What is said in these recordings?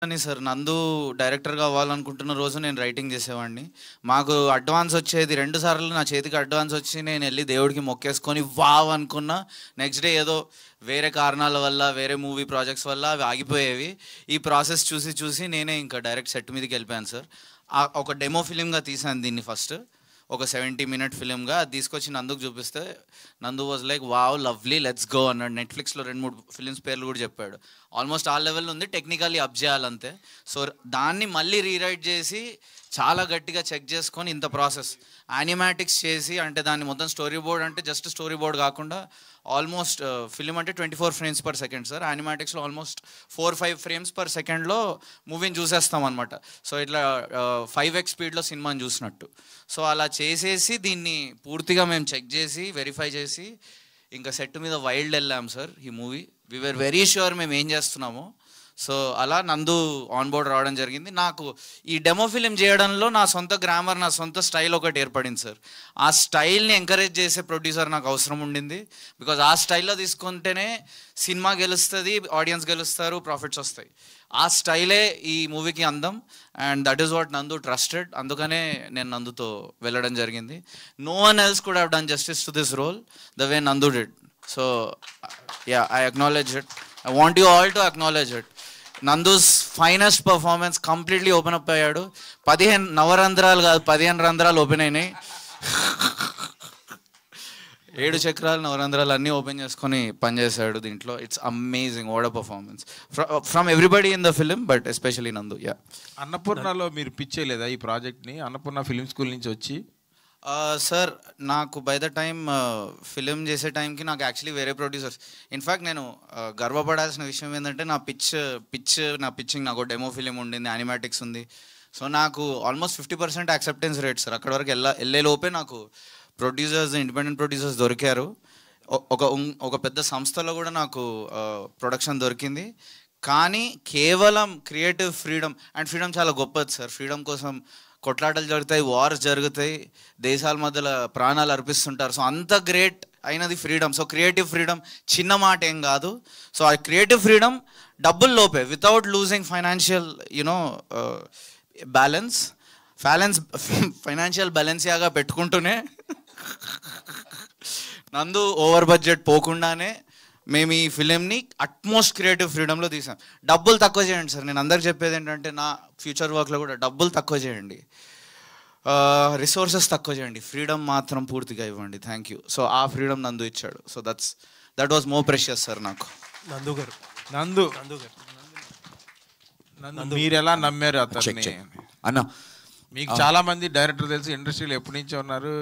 అని సార్ నందు డైరెక్టర్గా అవ్వాలనుకుంటున్న రోజు నేను రైటింగ్ చేసేవాడిని. మాకు అడ్వాన్స్ వచ్చేది 2 సార్లు నా చేతికి అడ్వాన్స్ వచ్చి నేను వెళ్ళి దేవుడికి మొక్కేసుకొని వావ్ అనుకున్నా. నెక్స్ట్ డే ఏదో వేరే కారణాల వల్ల వేరే మూవీ ప్రాజెక్ట్స్ వల్ల అవి ఆగిపోయేవి. ఈ ప్రాసెస్ చూసి చూసి నేనే ఇంకా డైరెక్ట్ సెట్ మీదకి వెళ్ళిపోయాను సార్. ఒక డెమో ఫిలింగా తీసాను దీన్ని ఫస్ట్. ఒక 70-minute ఫిలింగా అది తీసుకొచ్చి నందుకు చూపిస్తే నందు was like wow lovely let's go అన్నాడు. నెట్ఫ్లిక్స్లో 2-3 ఫిలిమ్స్ పేర్లు కూడా చెప్పాడు. ఆల్మోస్ట్ ఆ లెవెల్ ఉంది, టెక్నికల్లీ అప్ చేయాలంతే. సో దాన్ని మళ్ళీ రీరైట్ చేసి చాలా గట్టిగా చెక్ చేసుకొని ఇంత ప్రాసెస్ యానిమాటిక్స్ చేసి, అంటే దాన్ని మొత్తం స్టోరీ బోర్డ్ అంటే జస్ట్ స్టోరీ బోర్డ్ కాకుండా ఆల్మోస్ట్ ఫిలిం అంటే 24 frames per second సార్. యానిమాటిక్స్లో ఆల్మోస్ట్ 4-5 frames per secondలో మూవీని చూసేస్తాం అనమాట. సో ఇట్లా 5x స్పీడ్లో సినిమాని చూసినట్టు. సో అలా చేసేసి దీన్ని పూర్తిగా మేము చెక్ చేసి వెరిఫై చేసి ఇంకా సెట్ మీద వైల్డ్ వెళ్ళాం సార్. ఈ మూవీ వీఆర్ వెరీ ష్యూర్ మేము ఏం చేస్తున్నామో. సో అలా నందు ఆన్ బోర్డ్ రావడం జరిగింది. నాకు ఈ డెమో ఫిలిం చేయడంలో నా సొంత గ్రామర్, నా సొంత స్టైల్ ఒకటి ఏర్పడింది సార్. ఆ స్టైల్ని ఎంకరేజ్ చేసే ప్రొడ్యూసర్ నాకు అవసరం ఉండింది. బికాజ్ ఆ స్టైల్లో తీసుకుంటేనే సినిమా గెలుస్తుంది, ఆడియన్స్ గెలుస్తారు, ప్రాఫిట్స్ వస్తాయి. ఆ స్టైలే ఈ మూవీకి అందం. And that is what Nandu trusted. అందుకనే నేను నందుతో వెళ్ళడం జరిగింది. No one else could have done justice to this role the way Nandu did. So yeah, I acknowledge it. I want you all to acknowledge it. Nandu's finest performance. Completely open up అయ్యాడు. 15 నవరంధ్రాలు కాదు, 15 రంధ్రాలు open అయినాయి. 7 చక్రాలు నవరంధ్రాలు అన్నీ open చేసుకొని పనిచేశాడు దీంట్లో. It's amazing. What a performance from everybody in the film, but especially నందు. యా. అన్నపూర్ణలో మీరు పిచ్ చేయలేదా ఈ ప్రాజెక్ట్ని? అన్నపూర్ణ ఫిలిం స్కూల్ నుంచి వచ్చి సార్ నాకు బై ద టైమ్ ఫిలిం చేసే టైంకి నాకు యాక్చువల్లీ వేరే ప్రొడ్యూసర్స్. ఇన్ఫ్యాక్ట్ నేను గర్వపడాల్సిన విషయం ఏంటంటే నా పిచ్చింగ్ నాకు డెమో ఫిలిం ఉండింది, యానిమాటిక్స్ ఉంది. సో నాకు ఆల్మోస్ట్ 50% యాక్సెప్టెన్స్ రేట్ సార్. అక్కడ వరకు వెళ్ళే లోపే నాకు ప్రొడ్యూసర్స్, ఇండిపెండెంట్ ప్రొడ్యూసర్స్ దొరికారు. ఒక పెద్ద సంస్థలో కూడా నాకు ప్రొడక్షన్ దొరికింది. కానీ కేవలం క్రియేటివ్ ఫ్రీడమ్, అండ్ ఫ్రీడమ్ చాలా గొప్పది సార్. ఫ్రీడమ్ కోసం కొట్లాటలు జరుగుతాయి, వార్స్ జరుగుతాయి, దేశాల మధ్యలో ప్రాణాలు అర్పిస్తుంటారు. సో అంత గ్రేట్ అయినది ఫ్రీడమ్. సో క్రియేటివ్ ఫ్రీడమ్ చిన్న మాట ఏం కాదు. సో ఆ క్రియేటివ్ ఫ్రీడమ్ డబ్బులు లోపే, without losing financial balance financial బ్యాలెన్స్యాగా పెట్టుకుంటూనే నందు ఓవర్ బడ్జెట్ పోకుండానే మేము ఈ ఫిలింని అట్మోస్ట్ క్రియేటివ్ ఫ్రీడమ్లో తీసాం. డబ్బులు తక్కువ చేయండి సార్. నేను అందరికి చెప్పేది ఏంటంటే నా ఫ్యూచర్ వర్క్లో కూడా డబ్బులు తక్కువ చేయండి, రిసోర్సెస్ తక్కువ చేయండి, ఫ్రీడమ్ మాత్రం పూర్తిగా ఇవ్వండి. Thank you. సో ఆ ఫ్రీడమ్ నందు ఇచ్చాడు. So that was more precious sir నాకు. నందు మీరు ఎలా నమ్మారు అతన్ని అన్న? మీకు చాలా మంది డైరెక్టర్ తెలిసి ఇండస్ట్రీలో ఎప్పటి నుంచో ఉన్నారు,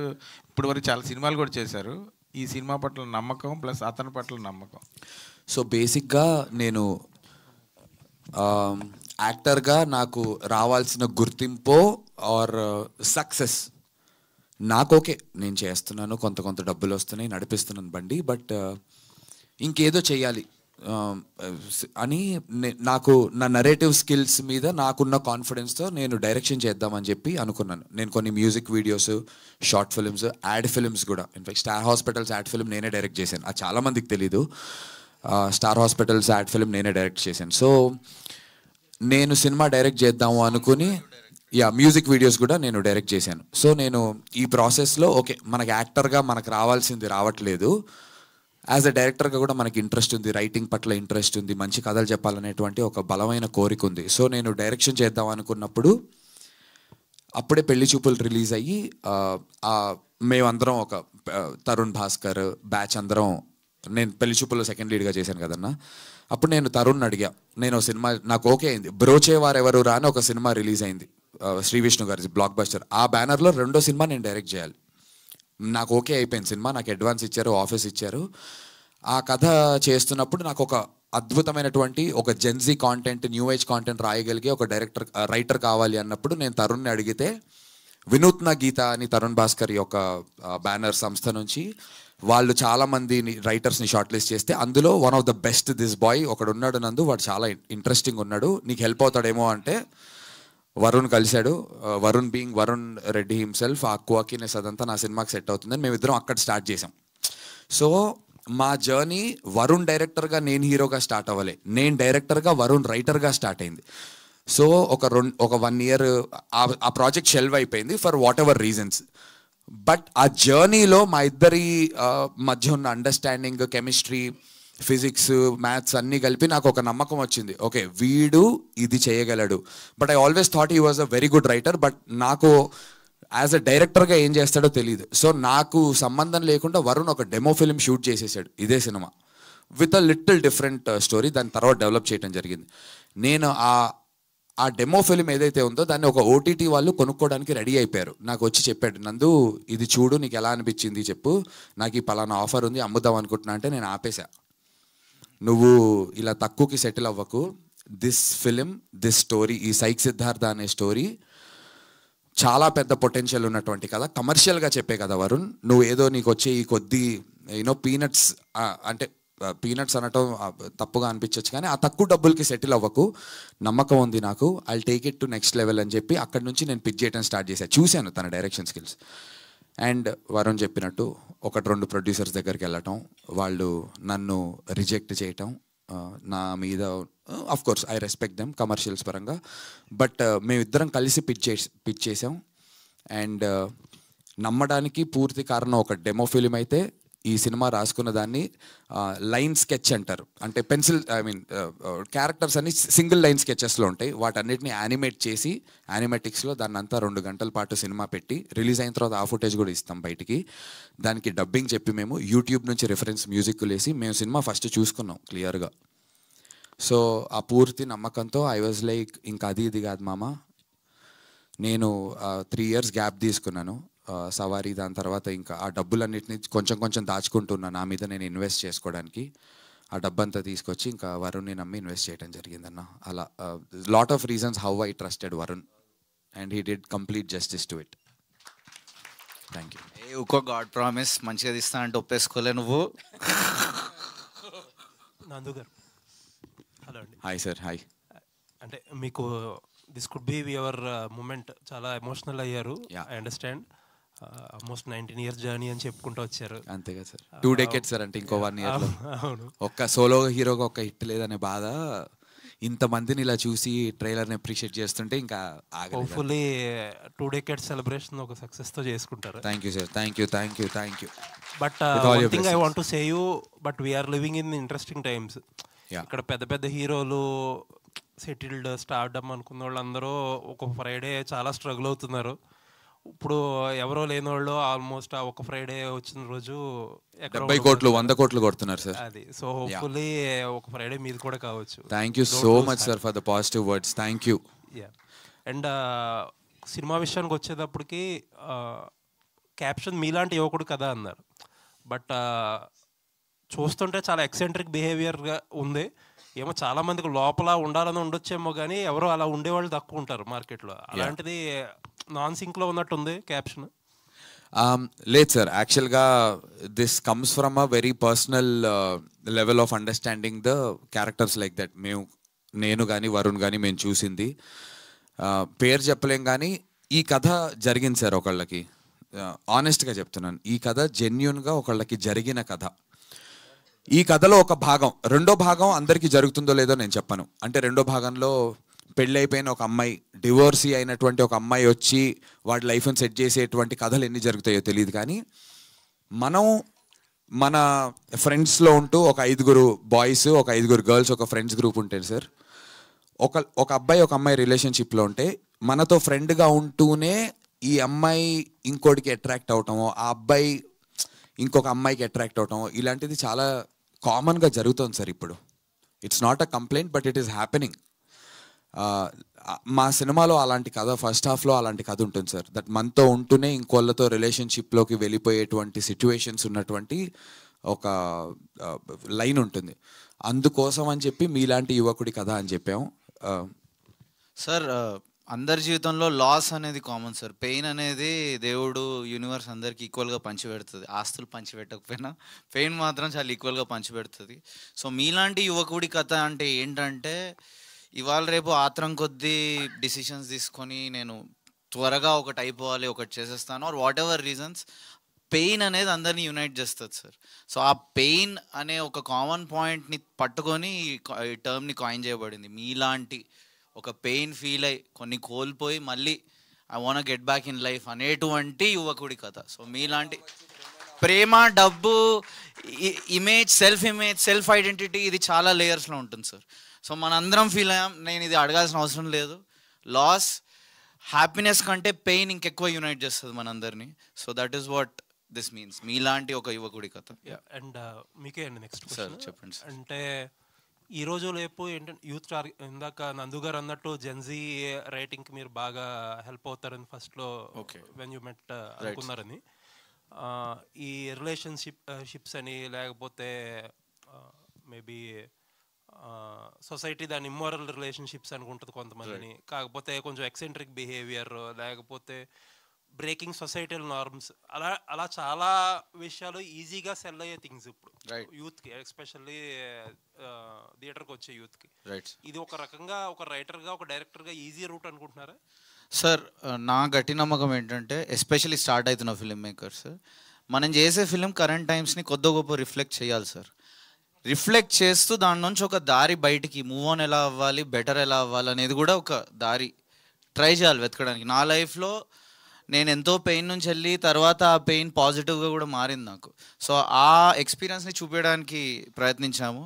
ఇప్పుడు వరకు చాలా సినిమాలు కూడా చేశారు. ఈ సినిమా పట్ల నమ్మకం ప్లస్ అతని పట్ల నమ్మకం. సో బేసిక్గా నేను యాక్టర్గా నాకు రావాల్సిన గుర్తింపు ఆర్ సక్సెస్ నాకు ఓకే, నేను చేస్తున్నాను, కొంత డబ్బులు వస్తున్నాయి, నడిపిస్తున్నాను బండి, బట్ ఇంకేదో చెయ్యాలి అని నాకు నా నరేటివ్ స్కిల్స్ మీద నాకున్న కాన్ఫిడెన్స్తో నేను డైరెక్షన్ చేద్దామని చెప్పి అనుకున్నాను. నేను కొన్ని music videos, short films, ad films కూడా, in fact star hospitals ad film నేనే డైరెక్ట్ చేశాను. అది చాలామందికి తెలీదు. స్టార్ హాస్పిటల్స్ యాడ్ ఫిల్మ్ నేనే డైరెక్ట్ చేశాను. సో నేను సినిమా డైరెక్ట్ చేద్దాము అనుకుని మ్యూజిక్ వీడియోస్ కూడా నేను డైరెక్ట్ చేశాను. సో నేను ఈ ప్రాసెస్లో ఓకే, మనకి యాక్టర్గా మనకు రావాల్సింది రావట్లేదు, యాజ్ అ డైరెక్టర్గా కూడా మనకి ఇంట్రెస్ట్ ఉంది, రైటింగ్ పట్ల ఇంట్రెస్ట్ ఉంది, మంచి కథలు చెప్పాలనేటువంటి ఒక బలమైన కోరిక ఉంది. సో నేను డైరెక్షన్ చేద్దాం అనుకున్నప్పుడు అప్పుడే పెళ్లి చూపులు రిలీజ్ అయ్యి మేమందరం ఒక తరుణ్ భాస్కర్ బ్యాచ్ అందరం, నేను పెళ్లి చూపుల్లో సెకండ్ లీడ్గా చేశాను కదన్నా. అప్పుడు నేను తరుణ్ అడిగా, నేను సినిమా నాకు ఓకే అయింది, బ్రోచేవారెవరు రా అని ఒక సినిమా రిలీజ్ అయింది, శ్రీ విష్ణు గారి బ్లాక్ బస్టర్. ఆ బ్యానర్లో 2వ సినిమా నేను డైరెక్ట్ చేయాలి. నాకు ఓకే అయిపోయింది సినిమా, నాకు అడ్వాన్స్ ఇచ్చారు, ఆఫీస్ ఇచ్చారు. ఆ కథ చేస్తున్నప్పుడు నాకు ఒక అద్భుతమైనటువంటి ఒక gen Z content, new age content రాయగలిగే ఒక రైటర్ కావాలి అన్నప్పుడు నేను తరుణ్ని అడిగితే వినూత్న గీత అని తరుణ్ భాస్కర్ యొక్క బ్యానర్ సంస్థ నుంచి వాళ్ళు చాలామందిని రైటర్స్ని షార్ట్ లిస్ట్ చేస్తే అందులో one of the best this boy ఒకడు ఉన్నాడు నందు, వాడు చాలా ఇంట్రెస్టింగ్ ఉన్నాడు, నీకు హెల్ప్ అవుతాడేమో అంటే వరుణ్ కలిశాడు. వరుణ్ బీయింగ్ వరుణ్ రెడ్డి హిమ్సెల్ఫ్, ఆ క్వాకినెస్ అదంతా నా సినిమాకి సెట్ అవుతుందని మేమిద్దరం అక్కడ స్టార్ట్ చేసాం. సో మా జర్నీ వరుణ్ డైరెక్టర్గా నేను హీరోగా స్టార్ట్ అవ్వలే, నేను డైరెక్టర్గా వరుణ్ రైటర్గా స్టార్ట్ అయింది. సో ఒక 1 year ఆ ప్రాజెక్ట్ షెల్వ్ అయిపోయింది for what ever reasons. But ఆ జర్నీలో మా ఇద్దరి మధ్య ఉన్న అండర్స్టాండింగ్, కెమిస్ట్రీ, ఫిజిక్స్, మ్యాథ్స్ అన్నీ కలిపి నాకు ఒక నమ్మకం వచ్చింది, ఓకే వీడు ఇది చేయగలడు. But I always thought he was a very good writer, but నాకు యాజ్ అ డైరెక్టర్గా ఏం చేస్తాడో తెలియదు. సో నాకు సంబంధం లేకుండా వరుణ్ ఒక డెమో ఫిల్మ్ షూట్ చేసేసాడు ఇదే cinema with a little different story. దాని తర్వాత డెవలప్ చేయడం జరిగింది. నేను ఆ డెమో ఫిల్మ్ ఏదైతే ఉందో దాన్ని ఒక ఓటీటీ వాళ్ళు కొనుక్కోవడానికి రెడీ అయిపోయారు. నాకు వచ్చి చెప్పాడు, నందు ఇది చూడు నీకు ఎలా అనిపించింది చెప్పు, నాకు ఈ పలానా ఆఫర్ ఉంది అమ్ముదాం అనుకుంటున్నా అంటే నేను ఆపేశా. నువ్వు ఇలా తక్కువకి సెటిల్ అవ్వకు, దిస్ ఫిలిం దిస్ స్టోరీ, ఈ సైక్ సిద్ధార్థ అనే స్టోరీ చాలా పెద్ద పొటెన్షియల్ ఉన్నటువంటి కదా, కమర్షియల్గా చెప్పే కదా వరుణ్, నువ్వు ఏదో నీకు వచ్చే ఈ కొద్ది పీనట్స్, అంటే పీనట్స్ అనటం తప్పుగా అనిపించవచ్చు కానీ ఆ తక్కువ డబ్బులకి సెటిల్ అవ్వకు, నమ్మకం ఉంది నాకు, I take it to next level అని చెప్పి అక్కడి నుంచి నేను పిచ్ చేయడం స్టార్ట్ చేశాను. చూశాను తన డైరెక్షన్ స్కిల్స్. అండ్ వరుణ్ చెప్పినట్టు 1-2 ప్రొడ్యూసర్స్ దగ్గరికి వెళ్ళటం, వాళ్ళు నన్ను రిజెక్ట్ చేయటం, నా మీద of course I respect them commercials పరంగా, బట్ మేమిద్దరం కలిసి పిచ్ చేసాం. అండ్ నమ్మడానికి పూర్తి కారణం ఒక డెమో ఫిలిం అయితే ఈ సినిమా రాసుకున్న దాన్ని లైన్ స్కెచ్ అంటారు, అంటే పెన్సిల్ క్యారెక్టర్స్ అన్ని సింగిల్ లైన్ స్కెచెస్లో ఉంటాయి, వాటన్నిటిని యానిమేట్ చేసి యానిమేటిక్స్లో దాన్ని అంతా 2 గంటల పాటు సినిమా పెట్టి రిలీజ్ అయిన తర్వాత ఆ ఫుటేజ్ కూడా ఇస్తాం బయటికి. దానికి డబ్బింగ్ చెప్పి మేము యూట్యూబ్ నుంచి రిఫరెన్స్ మ్యూజిక్ వేసి మేము సినిమా ఫస్ట్ చూసుకున్నాం క్లియర్గా. సో ఆ పూర్తి నమ్మకంతో ఐ వాజ్ లైక్ ఇంకా అది ఇది కాదు మామ, నేను 3 years గ్యాప్ తీసుకున్నాను సవారీ, దాని తర్వాత ఇంకా ఆ డబ్బులన్నింటినీ కొంచెం కొంచెం దాచుకుంటున్నా నా మీద నేను ఇన్వెస్ట్ చేసుకోవడానికి. ఆ డబ్బంతా తీసుకొచ్చి ఇంకా వరుణ్ని నమ్మి ఇన్వెస్ట్ చేయడం జరిగిందన్న. అలా lot of reasons how I trusted Varun and he did complete justice to it. Thank you. ఇంకో గాడ్ ప్రామిస్ మంచిగా తీస్తా అంటే ఒప్పేసుకోలే నువ్వు. నందు గారు హలో అండి. Hi sir. హాయ్. అంటే మీకు this could be your moment, చాలా ఎమోషనల్ అయ్యారు. I understand. Almost 19 years journey అని చెప్పుకుంటూ వచ్చారు. అంతే కదా సార్, 2 decades సార్, అంటే ఇంకో 1 year. అవును. ఒక్క సోలో హీరోగా ఒక హిట్ లేదనే బాధ, ఇంతమందిని ఇలా చూసి ట్రైలర్ని అప్రిషియేట్ చేస్తుంటే ఇంకా హోప్ఫుల్లీ 2 decades సెలబ్రేషన్ ఒక సక్సెస్తో చేసుకుంటారు. Thank you sir. Thank you. But one thing I want to say you, but we're living in interesting times. ఇక్కడ పెద్ద పెద్ద హీరోలు సెటిల్డ్ స్టార్డమ్ అనుకున్న వాళ్ళందరూ ఒక ఫ్రైడే చాలా స్ట్రగుల్ అవుతున్నారు. ఇప్పుడు ఎవరో లేని వాళ్ళు ఆల్మోస్ట్ ఆ ఒక ఫ్రైడే వచ్చిన రోజు 70 కోట్లు 100 కోట్లు కొడుతున్నారు సార్. అది సో హోప్ఫుల్లీ ఒక ఫ్రైడే మీది కూడా కావచ్చు. Thank you so much sir for the positive words. Thank you. And cinema విషయానికి వచ్చేటప్పటికి క్యాప్షన్ మీలాంటి యువకుడు కదా అన్నారు, బట్ చూస్తుంటే చాలా ఎక్సెంట్రిక్ బిహేవియర్గా ఉంది. ఏమో చాలా మందికి లోపల ఉండాలని ఉండొచ్చేమో కానీ ఎవరో అలా ఉండేవాళ్ళు తక్కువ ఉంటారు మార్కెట్లో. అలాంటిది నాన్ సింక్లో ఉన్నట్టుంది క్యాప్షన్. లేదు సార్, యాక్చువల్గా this comes from a very personal level of understanding the characters like that. నేను కానీ వరుణ్ కానీ మేము చూసింది, పేరు చెప్పలేం కానీ ఈ కథ జరిగింది సార్ ఒకళ్ళకి. ఆనెస్ట్గా చెప్తున్నాను, ఈ కథ జెన్యున్గా ఒకళ్ళకి జరిగిన కథ. ఈ కథలో ఒక భాగం, రెండో భాగం అందరికీ జరుగుతుందో లేదో నేను చెప్పను. అంటే రెండో భాగంలో పెళ్ళి అయిపోయిన ఒక అమ్మాయి, డివోర్సీ అయినటువంటి ఒక అమ్మాయి వచ్చి వాడి లైఫ్ని సెట్ చేసేటువంటి కథలు ఎన్ని జరుగుతాయో తెలియదు. కానీ మనం మన ఫ్రెండ్స్లో ఉంటూ ఒక 5 బాయ్స్, ఒక 5 గర్ల్స్, ఒక ఫ్రెండ్స్ గ్రూప్ ఉంటుంది సార్. ఒక అబ్బాయి ఒక అమ్మాయి రిలేషన్షిప్లో ఉంటే మనతో ఫ్రెండ్గా ఉంటూనే ఈ అమ్మాయి ఇంకోటికి అట్రాక్ట్ అవటమో, ఆ అబ్బాయి ఇంకొక అమ్మాయికి అట్రాక్ట్ అవటం, ఇలాంటిది చాలా కామన్గా జరుగుతుంది సార్ ఇప్పుడు. It's not a complaint but it is happening. మా సినిమాలో అలాంటి కథ, ఫస్ట్ హాఫ్లో అలాంటి కథ ఉంటుంది సార్. దట్ మనతో ఉంటూనే ఇంకోళ్ళతో రిలేషన్షిప్లోకి వెళ్ళిపోయేటువంటి సిచ్యువేషన్స్ ఉన్నటువంటి ఒక లైన్ ఉంటుంది. అందుకోసం అని చెప్పి మీలాంటి యువకుడి కథ అని చెప్పాం సార్. అందరి జీవితంలో లాస్ అనేది కామన్ సార్. పెయిన్ అనేది దేవుడు, యూనివర్స్ అందరికి ఈక్వల్గా పంచిపెడుతుంది. ఆస్తులు పంచిపెట్టకపోయినా పెయిన్ మాత్రం చాలా ఈక్వల్గా పంచిపెడుతుంది. సో మీలాంటి యువకుడి కథ అంటే ఏంటంటే, ఇవాళ రేపు ఆత్రం కొద్దీ డిసిషన్స్ తీసుకొని నేను త్వరగా ఒకటి అయిపోవాలి, ఒకటి చేసేస్తాను, or whatever reasons, pain అనేది అందరినీ యునైట్ చేస్తుంది సార్. సో ఆ పెయిన్ అనే ఒక కామన్ పాయింట్ని పట్టుకొని ఈ టర్మ్ని కాయిన్ చేయబడింది. మీలాంటి ఒక పెయిన్ ఫీల్ అయ్యి కొన్ని కోల్పోయి మళ్ళీ I want get back in life అనేటువంటి యువకుడి కథ. సో మీలాంటి ప్రేమ, డబ్బు, ఇమేజ్, సెల్ఫ్ ఐడెంటిటీ, ఇది చాలా లేయర్స్లో ఉంటుంది సార్. సో మనందరం ఫీల్ అయ్యాం. నేను ఇది అడగాల్సిన అవసరం లేదు. లాస్ హ్యాపీనెస్ కంటే పెయిన్ ఇంకెక్కువ యునైట్ చేస్తుంది మనందరినీ. So that is what this means. మీలాంటి ఒక యువకుడి కథ. అండ్ మీకే అండి నెక్స్ట్ సార్ చెప్పండి సార్. అంటే ఈ రోజు రేపు ఏంటంటే యూత్ ఇందాక నందు గారు అన్నట్టు జెన్జీ రైటింగ్కి మీరు బాగా హెల్ప్ అవుతారని ఫస్ట్లో వెన్ యూ మెట్ అనుకున్నారని. ఈ రిలేషన్షిప్స్ అని లేకపోతే మేబీ సొసైటీ దాని ఇమ్మోరల్ రిలేషన్షిప్స్ అనుకుంటుంది కొంతమందిని, కాకపోతే కొంచెం ఎక్సెంట్రిక్ బిహేవియర్, లేకపోతే బ్రేకింగ్ సొసైటల్ నార్మ్స్, అలా చాలా విషయాలు ఈజీగా సెల్ అయ్యే థింగ్స్ ఇప్పుడు యూత్కి, ఎస్పెషల్లీ థియేటర్కి వచ్చే యూత్కి. ఇది ఒక రకంగా ఒక రైటర్గా ఒక డైరెక్టర్గా ఈజీ రూట్ అనుకుంటున్నారా? సార్ నా గట్టి నమ్మకం ఏంటంటే, ఎస్పెషల్లీ స్టార్ట్ అవుతున్న ఫిల్మ్ మేకర్స్, మనం చేసే ఫిలిం కరెంట్ టైమ్స్ని కొద్ది గొప్ప రిఫ్లెక్ట్ చేయాలి సార్. రిఫ్లెక్ట్ చేస్తూ దాని నుంచి ఒక దారి బయటికి మూవ్ ఆన్ ఎలా అవ్వాలి, బెటర్ ఎలా అవ్వాలి అనేది కూడా ఒక దారి ట్రై చేయాలి వెతకడానికి. నా లైఫ్లో నేను ఎంతో పెయిన్ నుంచి వెళ్ళి తర్వాత ఆ పెయిన్ పాజిటివ్గా కూడా మారింది నాకు. సో ఆ ఎక్స్పీరియన్స్ని చూపించడానికి ప్రయత్నించాము.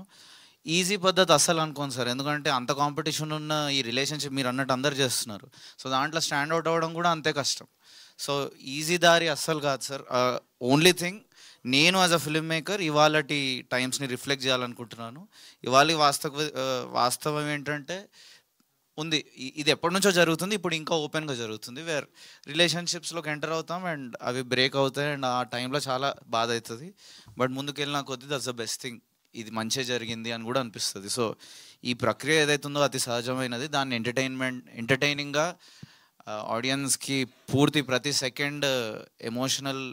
ఈజీ పద్ధతి అస్సలు అనుకోను సార్, ఎందుకంటే అంత కాంపిటీషన్ ఉన్న ఈ రిలేషన్షిప్ మీరు అన్నట్టు అందరు చేస్తున్నారు. సో దాంట్లో స్టాండ్ అవుట్ అవ్వడం కూడా అంతే కష్టం. సో ఈజీ దారి అస్సలు కాదు సార్. ఓన్లీ థింగ్, నేను యాజ్ అ ఫిల్మ్ మేకర్ ఇవాళటి టైమ్స్ని రిఫ్లెక్ట్ చేయాలనుకుంటున్నాను. ఇవాళ వాస్తవం ఏంటంటే ఉంది, ఇది ఎప్పటి నుంచో జరుగుతుంది, ఇప్పుడు ఇంకా ఓపెన్గా జరుగుతుంది. వేర్ రిలేషన్షిప్స్లోకి ఎంటర్ అవుతాం అండ్ అవి బ్రేక్ అవుతాయి అండ్ ఆ టైంలో చాలా బాధ అవుతుంది. బట్ ముందుకెళ్ళిన కొద్దీ దట్స్ ద బెస్ట్ థింగ్, ఇది మంచిగా జరిగింది అని కూడా అనిపిస్తుంది. సో ఈ ప్రక్రియ ఏదైతుందో అతి సహజమైనది. దాన్ని ఎంటర్టైనింగ్గా ఆడియన్స్కి పూర్తి ప్రతి సెకండ్ ఎమోషనల్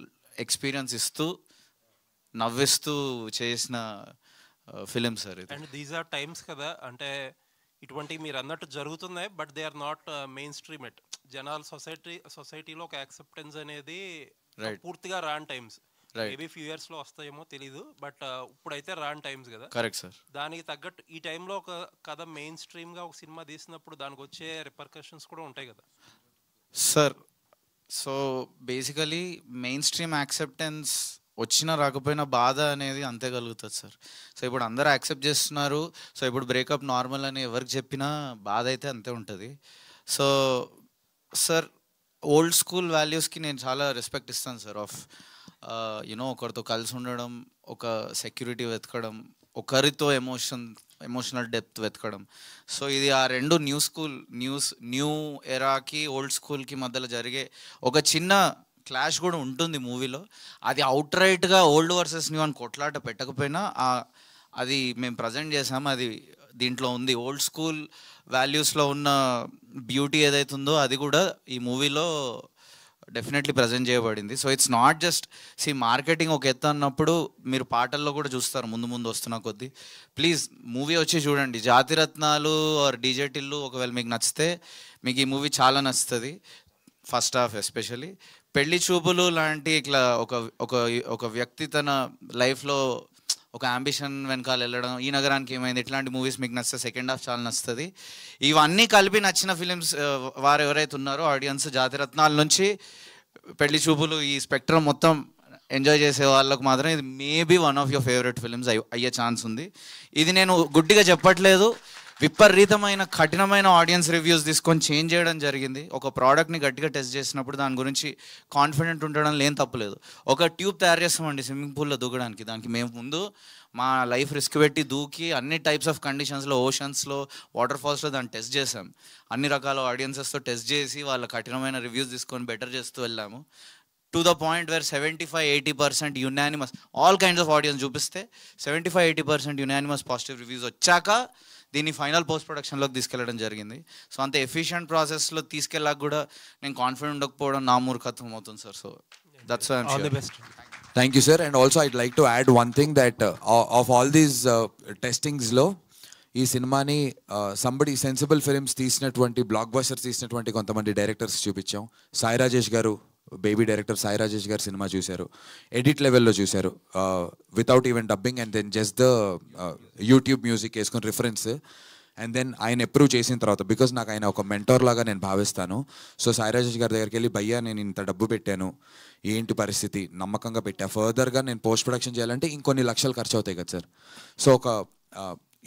ఎక్స్పీరియన్స్ ఇస్తూ నవ్విస్తూ చేసిన ఫిలిం సార్ ఇది. అండ్ దీస్ ఆర్ టైమ్స్ కదా, అంటే ఇటువంటి మీరు అన్నట్టు జరుగుతున్నాయి, but they are not mainstream yet. జనాలు సొసైటీలో ఒక యాక్సెప్టెన్స్ అనేది పూర్తిగా రాన్ టైమ్స్. మేబీ ఫ్యూ ఇయర్స్ లో వస్తాయేమో తెలీదు, బట్ ఇప్పుడైతే రాన్ టైమ్స్ కదా. Correct sir. దానికి తగ్గట్టు ఈ టైంలో ఒక కథ మెయిన్ స్ట్రీమ్ గా ఒక సినిమా తీసినప్పుడు దానికి వచ్చే రిపర్కషన్స్ కూడా ఉంటాయి కదా sir. So basically main stream acceptance వచ్చినా రాకపోయినా బాధ అనేది అంతే కలుగుతుంది సార్. సో ఇప్పుడు అందరూ యాక్సెప్ట్ చేస్తున్నారు, సో ఇప్పుడు బ్రేకప్ నార్మల్ అని ఎవరికి చెప్పినా బాధ అయితే అంతే ఉంటుంది. సో సార్ ఓల్డ్ స్కూల్ వాల్యూస్కి నేను చాలా రెస్పెక్ట్ ఇస్తాను సార్. ఆఫ్ యూనో ఒకరితో కలిసి ఉండడం, ఒక సెక్యూరిటీ వెతకడం, ఒకరితో ఎమోషనల్ డెప్త్ వెతకడం. సో ఇది ఆ రెండు న్యూ ఎరాకి ఓల్డ్ స్కూల్కి మధ్యలో జరిగే ఒక చిన్న క్లాష్ కూడా ఉంటుంది మూవీలో. అది అవుట్ రైట్గా ఓల్డ్ వర్సెస్ న్యూ అని కొట్లాట పెట్టకపోయినా అది మేము ప్రజెంట్ చేసాము, అది దీంట్లో ఉంది. ఓల్డ్ స్కూల్ వాల్యూస్లో ఉన్న బ్యూటీ ఏదైతుందో అది కూడా ఈ మూవీలో డెఫినెట్లీ ప్రజెంట్ చేయబడింది. So it's not just marketing ఒక ఎత్తు అన్నప్పుడు మీరు పాటల్లో కూడా చూస్తారు ముందు వస్తున్న కొద్దీ. ప్లీజ్ మూవీ వచ్చి చూడండి. జాతిరత్నాలు ఆర్ డీజే టిల్లు ఒకవేళ మీకు నచ్చితే మీకు ఈ మూవీ చాలా నచ్చుతుంది. ఫస్ట్ హాఫ్ ఎస్పెషల్లీ పెళ్లి చూపులు లాంటి ఇట్లా ఒక వ్యక్తి తన లైఫ్లో ఒక అంబిషన్ వెనకాల వెళ్ళడం, ఈ నగరానికి ఏమైంది, ఇట్లాంటి మూవీస్ మీకు నచ్చితే సెకండ్ హాఫ్ చాలా నచ్చుతుంది. ఇవన్నీ కలిపి నచ్చిన ఫిలిమ్స్ వారు ఎవరైతే ఉన్నారో ఆడియన్స్, జాతిరత్నాల నుంచి పెళ్లి చూపులు, ఈ స్పెక్ట్రమ్ మొత్తం ఎంజాయ్ చేసే వాళ్ళకు మాత్రం ఇది maybe one of your favourite films అయ్యే ఛాన్స్ ఉంది. ఇది నేను గుడ్డిగా చెప్పట్లేదు. విపరీతమైన కఠినమైన ఆడియన్స్ రివ్యూస్ తీసుకొని చేంజ్ చేయడం జరిగింది. ఒక ప్రోడక్ట్ని గట్టిగా టెస్ట్ చేసినప్పుడు దాని గురించి కాన్ఫిడెంట్ ఉండడం లేని తప్పులేదు. ఒక ట్యూబ్ తయారు చేస్తామండి స్విమ్మింగ్ పూల్లో దూకడానికి, దానికి మేము ముందు మా లైఫ్ రిస్క్ పెట్టి దూకి అన్ని టైప్స్ ఆఫ్ కండిషన్స్లో, ఓషన్స్లో, వాటర్ ఫాల్స్లో దాన్ని టెస్ట్ చేసాం. అన్ని రకాల ఆడియన్సెస్తో టెస్ట్ చేసి వాళ్ళ కఠినమైన రివ్యూస్ తీసుకొని బెటర్ చేస్తూ వెళ్ళాము. To the point where 75-80% unanimous, all kinds of audience చూపిస్తే 75-80% యునానిమస్ పాజిటివ్ రివ్యూస్ వచ్చాక దీన్ని ఫైనల్ పోస్ట్ ప్రొడక్షన్లోకి తీసుకెళ్ళడం జరిగింది. సో అంత ఎఫిషియంట్ ప్రాసెస్లో తీసుకెళ్ళాక కూడా నేను కాన్ఫిడెంట్ ఉండకపోవడం నా మూర్ఖత్వం అవుతుంది sir. So that's why I am sure. Thank you, sir. And also I'd like to add one thing that of all these testings lo ఈ సినిమాని సంబడి సెన్సిబుల్ ఫిల్మ్స్ తీసినటువంటి బ్లాక్ బస్టర్స్ తీసినటువంటి కొంతమంది డైరెక్టర్స్ చూపించాం. సాయి రాజేష్ గారు, బేబీ డైరెక్టర్ సాయి రాజేష్ గారు cinema చూశారు, edit లెవెల్లో చూశారు, without even dubbing, and then just the YouTube music వేసుకుని రిఫరెన్స్. అండ్ దెన్ ఆయన అప్రూవ్ చేసిన తర్వాత, బికాజ్ నాకు ఆయన ఒక మెంటోర్ లాగా నేను భావిస్తాను. సో సాయి రాజేష్ గారి దగ్గరికి వెళ్ళి, భయ్యా నేను ఇంత డబ్బు పెట్టాను, ఏంటి పరిస్థితి, నమ్మకంగా పెట్టా, ఫర్దర్గా నేను పోస్ట్ ప్రొడక్షన్ చేయాలంటే ఇంకొన్ని లక్షలు ఖర్చు అవుతాయి కదా సార్. సో ఒక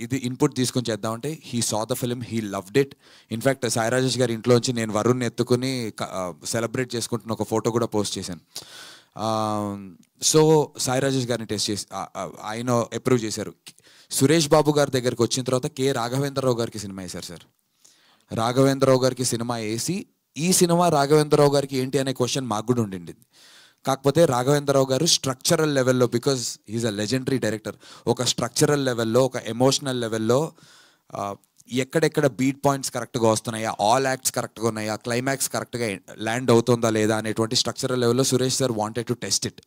ఇది ఇన్పుట్ తీసుకొని చేద్దామంటే he saw the film, he loved it. In fact Sai Rajesh గారి ఇంట్లోంచి నేను వరుణ్ని ఎత్తుకుని సెలబ్రేట్ చేసుకుంటున్న ఒక ఫోటో కూడా పోస్ట్ చేశాను. సో సాయి రాజేష్ గారిని టెస్ట్ చేసి ఆయన అప్రూవ్ చేశారు. సురేష్ బాబు గారి దగ్గరికి వచ్చిన తర్వాత రాఘవేంద్రరావు గారికి సినిమా వేశారు సార్. రాఘవేంద్రరావు గారికి సినిమా వేసి, ఈ సినిమా రాఘవేంద్రరావు గారికి ఏంటి అనే క్వశ్చన్ మాకు కూడా ఉండింది. కాకపోతే రాఘవేంద్రరావు గారు స్ట్రక్చరల్ లెవెల్లో, because is a legendary director, ఒక స్ట్రక్చరల్ లెవెల్లో, ఒక ఎమోషనల్ లెవెల్లో ఎక్కడెక్కడ బీట్ పాయింట్స్ కరెక్ట్గా వస్తున్నాయా, ఆల్ యాక్ట్స్ కరెక్ట్గా ఉన్నాయా, క్లైమాక్స్ కరెక్ట్గా ల్యాండ్ అవుతుందా లేదా అనేటువంటి స్ట్రక్చరల్ లెవెల్లో Suresh sir wanted to test it.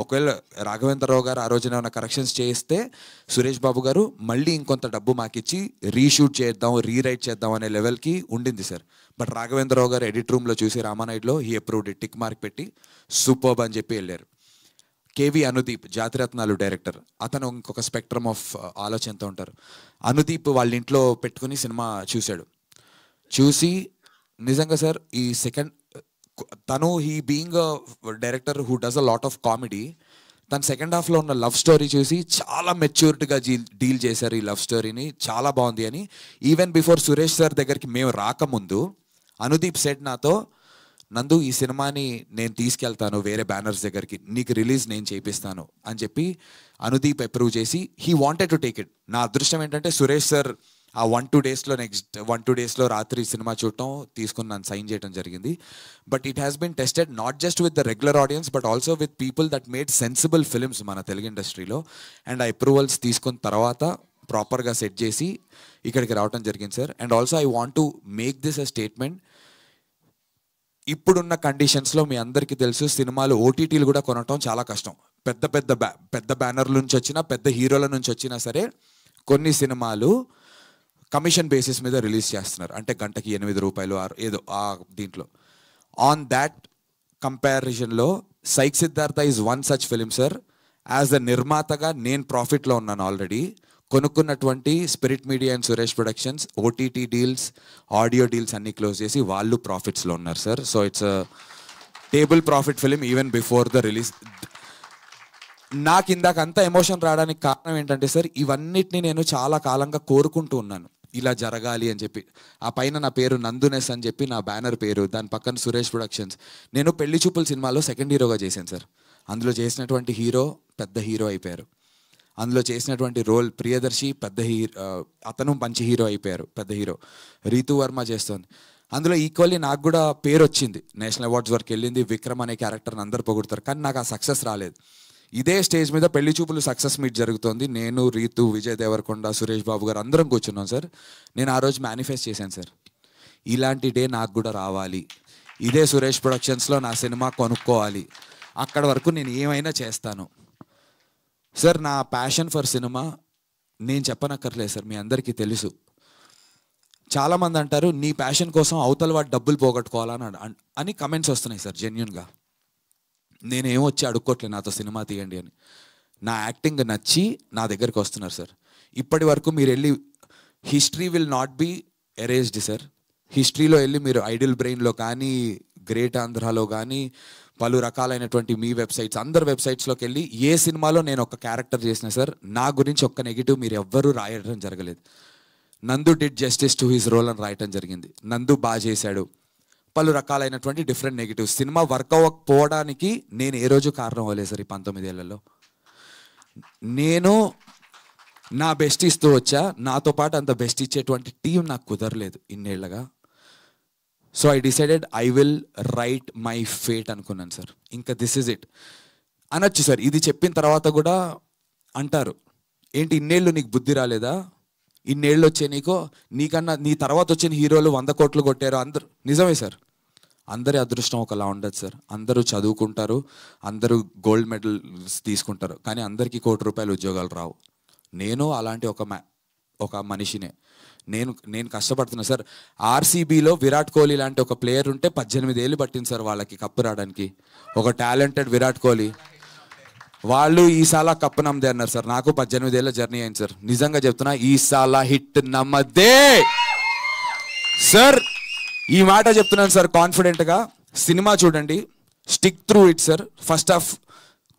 ఒకవేళ రాఘవేంద్రరావు గారు ఆ రోజున ఏమైనా కరెక్షన్స్ చేస్తే సురేష్ బాబు గారు మళ్ళీ ఇంకొంత డబ్బు మాకిచ్చి రీషూట్ చేద్దాం, రీరైట్ చేద్దాం అనే లెవెల్కి ఉండింది సార్. బట్ రాఘవేంద్రరావు గారు ఎడిట్ రూమ్లో చూసి రామానాయుడులో he approved it, tick mark పెట్టి సూపర్బ్ అని చెప్పి వెళ్ళారు. కేవి అనుదీప్, జాతిరత్నాలు డైరెక్టర్, అతను ఇంకొక స్పెక్ట్రమ్ ఆఫ్ ఆలోచనతో ఉంటారు. అనుదీప్ వాళ్ళ ఇంట్లో పెట్టుకుని సినిమా చూశాడు. చూసి నిజంగా సార్ ఈ సెకండ్ తను he being director who does a lot of comedy, తన సెకండ్ హాఫ్లో ఉన్న లవ్ స్టోరీ చూసి చాలా మెచ్యూరిటీగా డీల్ చేశారు ఈ లవ్ స్టోరీని, చాలా బాగుంది అని. ఈవెన్ బిఫోర్ సురేష్ సార్ దగ్గరికి మేము రాకముందు అనుదీప్ సెడ్ నాతో, నందు ఈ సినిమాని నేను తీసుకెళ్తాను వేరే బ్యానర్స్ దగ్గరికి, నీకు రిలీజ్ నేను చేపిస్తాను అని చెప్పి అనుదీప్ అప్రూవ్ చేసి he wanted to take it. నా అదృష్టం ఏంటంటే సురేష్ సార్ ఆ 1-2 డేస్లో నెక్స్ట్ 1-2 డేస్లో రాత్రి సినిమా చూడటం, తీసుకుని నన్ను సైన్ చేయడం జరిగింది. But it has been tested not just with the regular audience but also with people that made sensible films మన తెలుగు ఇండస్ట్రీలో. అండ్ ఆ అప్రూవల్స్ తీసుకున్న తర్వాత ప్రాపర్గా సెట్ చేసి ఇక్కడికి రావడం జరిగింది sir. And also I want to make this a statement, ఇప్పుడున్న కండిషన్స్లో మీ అందరికీ తెలుసు సినిమాలు ఓటీటీలు కూడా కొనటం చాలా కష్టం. పెద్ద బ్యానర్ల నుంచి వచ్చినా, పెద్ద హీరోల నుంచి వచ్చినా సరే కొన్ని సినిమాలు కమిషన్ బేసిస్ మీద రిలీజ్ చేస్తున్నారు. అంటే గంటకి 8 రూపాయలు ఏదో ఆ దీంట్లో. ఆన్ దాట్ కంపారిజన్లో psych Siddhartha is one such film sir. As the నిర్మాతగా నేను ప్రాఫిట్లో ఉన్నాను ఆల్రెడీ. కొనుక్కున్నటువంటి spirit media and Suresh productions OTT deals, audio deals అన్నీ క్లోజ్ చేసి వాళ్ళు ప్రాఫిట్స్లో ఉన్నారు sir. So it's table profit film even before the release. నాకు ఇందాక అంత ఎమోషన్ రావడానికి కారణం ఏంటంటే సార్, ఇవన్నిటిని నేను చాలా కాలంగా కోరుకుంటూ ఉన్నాను ఇలా జరగాలి అని చెప్పి. ఆ పైన నా పేరు నందునెస్ అని చెప్పి నా బ్యానర్ పేరు, దాని పక్కన సురేష్ ప్రొడక్షన్స్. నేను పెళ్లి చూపుల సినిమాలో సెకండ్ హీరోగా చేశాను సార్. అందులో చేసినటువంటి హీరో పెద్ద హీరో అయిపోయారు. అందులో చేసినటువంటి రోల్ ప్రియదర్శి పెద్ద అతను మంచి హీరో అయిపోయారు, పెద్ద హీరో. రీతు వర్మ చేస్తోంది. అందులో ఈక్వల్లీ నాకు కూడా పేరు వచ్చింది, నేషనల్ అవార్డ్స్ వరకు వెళ్ళింది. విక్రమ్ అనే క్యారెక్టర్ని అందరు పొగుడతారు, కానీ నాకు ఆ సక్సెస్ రాలేదు. ఇదే స్టేజ్ మీద పెళ్లి చూపులు సక్సెస్ మీట్ జరుగుతోంది. నేను, రీతు, విజయ్ దేవరకొండ, సురేష్ బాబు గారు అందరం కూర్చున్నాం సార్. నేను ఆ రోజు మేనిఫెస్ట్ చేశాను సార్, ఇలాంటి డే నాకు కూడా రావాలి, ఇదే సురేష్ ప్రొడక్షన్స్లో నా సినిమా కొనుక్కోవాలి, అక్కడ వరకు నేను ఏమైనా చేస్తాను సార్. నా ప్యాషన్ ఫర్ సినిమా నేను చెప్పనక్కర్లేదు సార్, మీ అందరికీ తెలుసు. చాలామంది అంటారు నీ ప్యాషన్ కోసం అవతల వాడు డబ్బులు పోగొట్టుకోవాలని అని కమెంట్స్ వస్తున్నాయి సార్. జెన్యున్గా నేనేం వచ్చి అడుక్కోవట్లేదు నాతో సినిమా తీయండి అని. నా యాక్టింగ్ నచ్చి నా దగ్గరికి వస్తున్నారు సార్. ఇప్పటి వరకు మీరు వెళ్ళి history will not be erased sir. హిస్టరీలో వెళ్ళి మీరు ఐడిల్ బ్రెయిన్లో కానీ, గ్రేట్ ఆంధ్రాలో కానీ, పలు రకాలైనటువంటి మీ వెబ్సైట్స్, అందరు వెబ్సైట్స్లోకి వెళ్ళి ఏ సినిమాలో నేను ఒక క్యారెక్టర్ చేసిన సార్ నా గురించి ఒక్క నెగిటివ్ మీరు ఎవ్వరూ రాయడం జరగలేదు. Nandu did justice to his role అని రాయటం జరిగింది. నందు బాగా చేశాడు, పలు రకాలైనటువంటి డిఫరెంట్ నెగిటివ్స్. సినిమా వర్క్ అవ్వకపోవడానికి నేను ఏ రోజు కారణం అవ్వలేదు సార్. ఈ 19 ఏళ్లలో నేను నా బెస్ట్ ఇస్తూ వచ్చా, నాతో పాటు అంత బెస్ట్ ఇచ్చేటువంటి టీం నాకు కుదరలేదు ఇన్నేళ్లగా. So I decided I will write my fate అనుకున్నాను సార్. ఇంకా దిస్ ఇస్ ఇట్ అనొచ్చు సార్. ఇది చెప్పిన తర్వాత కూడా అంటారు ఏంటి ఇన్నేళ్ళు నీకు బుద్ధి రాలేదా, ఇన్నేళ్ళు వచ్చే నీకన్నా నీ తర్వాత వచ్చిన హీరోలు 100 కోట్లు కొట్టారు అందరు. నిజమే సార్, అందరి అదృష్టం ఒకలా ఉండదు సార్. అందరూ చదువుకుంటారు, అందరూ గోల్డ్ మెడల్స్ తీసుకుంటారు, కానీ అందరికీ ₹1 ఉద్యోగాలు రావు. నేను అలాంటి ఒక మనిషినే. నేను కష్టపడుతున్నా సార్. ఆర్సీబీలో విరాట్ కోహ్లీ లాంటి ఒక ప్లేయర్ ఉంటే 18 ఏళ్ళు పట్టింది సార్ వాళ్ళకి కప్పు రావడానికి. ఒక టాలెంటెడ్ విరాట్ కోహ్లీ వాళ్ళు ఈసాల కప్పు నమ్మదే అన్నారు సార్. నాకు 18 ఏళ్ళ జర్నీ అయింది సార్. నిజంగా చెప్తున్నా, ఈసాల హిట్ నమ్మదే సార్. ఈ మాట చెప్తున్నాను సార్ కాన్ఫిడెంట్గా. సినిమా చూడండి, stick through it sir. First half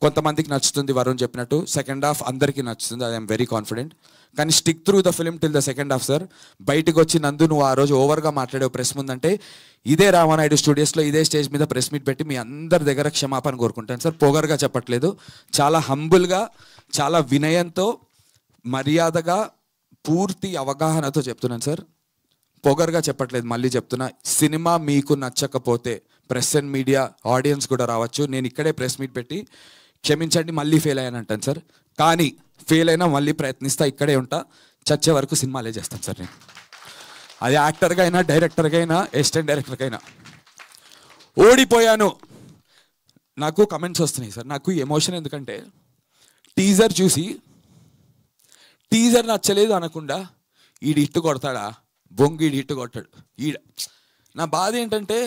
కొంతమందికి నచ్చుతుంది వరుణ్ చెప్పినట్టు, సెకండ్ హాఫ్ అందరికీ నచ్చుతుంది, ఐఎమ్ వెరీ కాన్ఫిడెంట్. కానీ stick through the film till the second half sir. బయటకు వచ్చి నందు నువ్వు ఆ రోజు ఓవర్గా మాట్లాడే ప్రెస్ ముందంటే ఇదే రామానాయుడు స్టూడియోస్లో ఇదే స్టేజ్ మీద ప్రెస్ మీట్ పెట్టి మీ అందరి దగ్గర క్షమాపణ కోరుకుంటాను సార్. పొగరుగా చెప్పట్లేదు, చాలా హంబుల్గా, చాలా వినయంతో, మర్యాదగా, పూర్తి అవగాహనతో చెప్తున్నాను సార్. పొగరుగా చెప్పట్లేదు, మళ్ళీ చెప్తున్నా. సినిమా మీకు నచ్చకపోతే ప్రెస్ అండ్ మీడియా ఆడియన్స్ కూడా రావచ్చు. నేను ఇక్కడే ప్రెస్ మీట్ పెట్టి క్షమించండి మళ్ళీ ఫెయిల్ అయ్యాను అంటాను సార్. కానీ ఫెయిల్ అయినా మళ్ళీ ప్రయత్నిస్తా, ఇక్కడే ఉంటా, చచ్చే వరకు సినిమాలే చేస్తాను సార్ నేను. అది యాక్టర్గా అయినా, డైరెక్టర్గా అయినా, అసిస్టెంట్ డైరెక్టర్గా అయినా. ఓడిపోయాను నాకు కమెంట్స్ వస్తున్నాయి సార్. నాకు ఎమోషన్ ఎందుకంటే టీజర్ చూసి టీజర్ నచ్చలేదు అనకుండా ఈడు హిట్టు కొడతాడా, బొంగిడి హిట్టు కొట్టాడు ఈడ. నా బాధ ఏంటంటే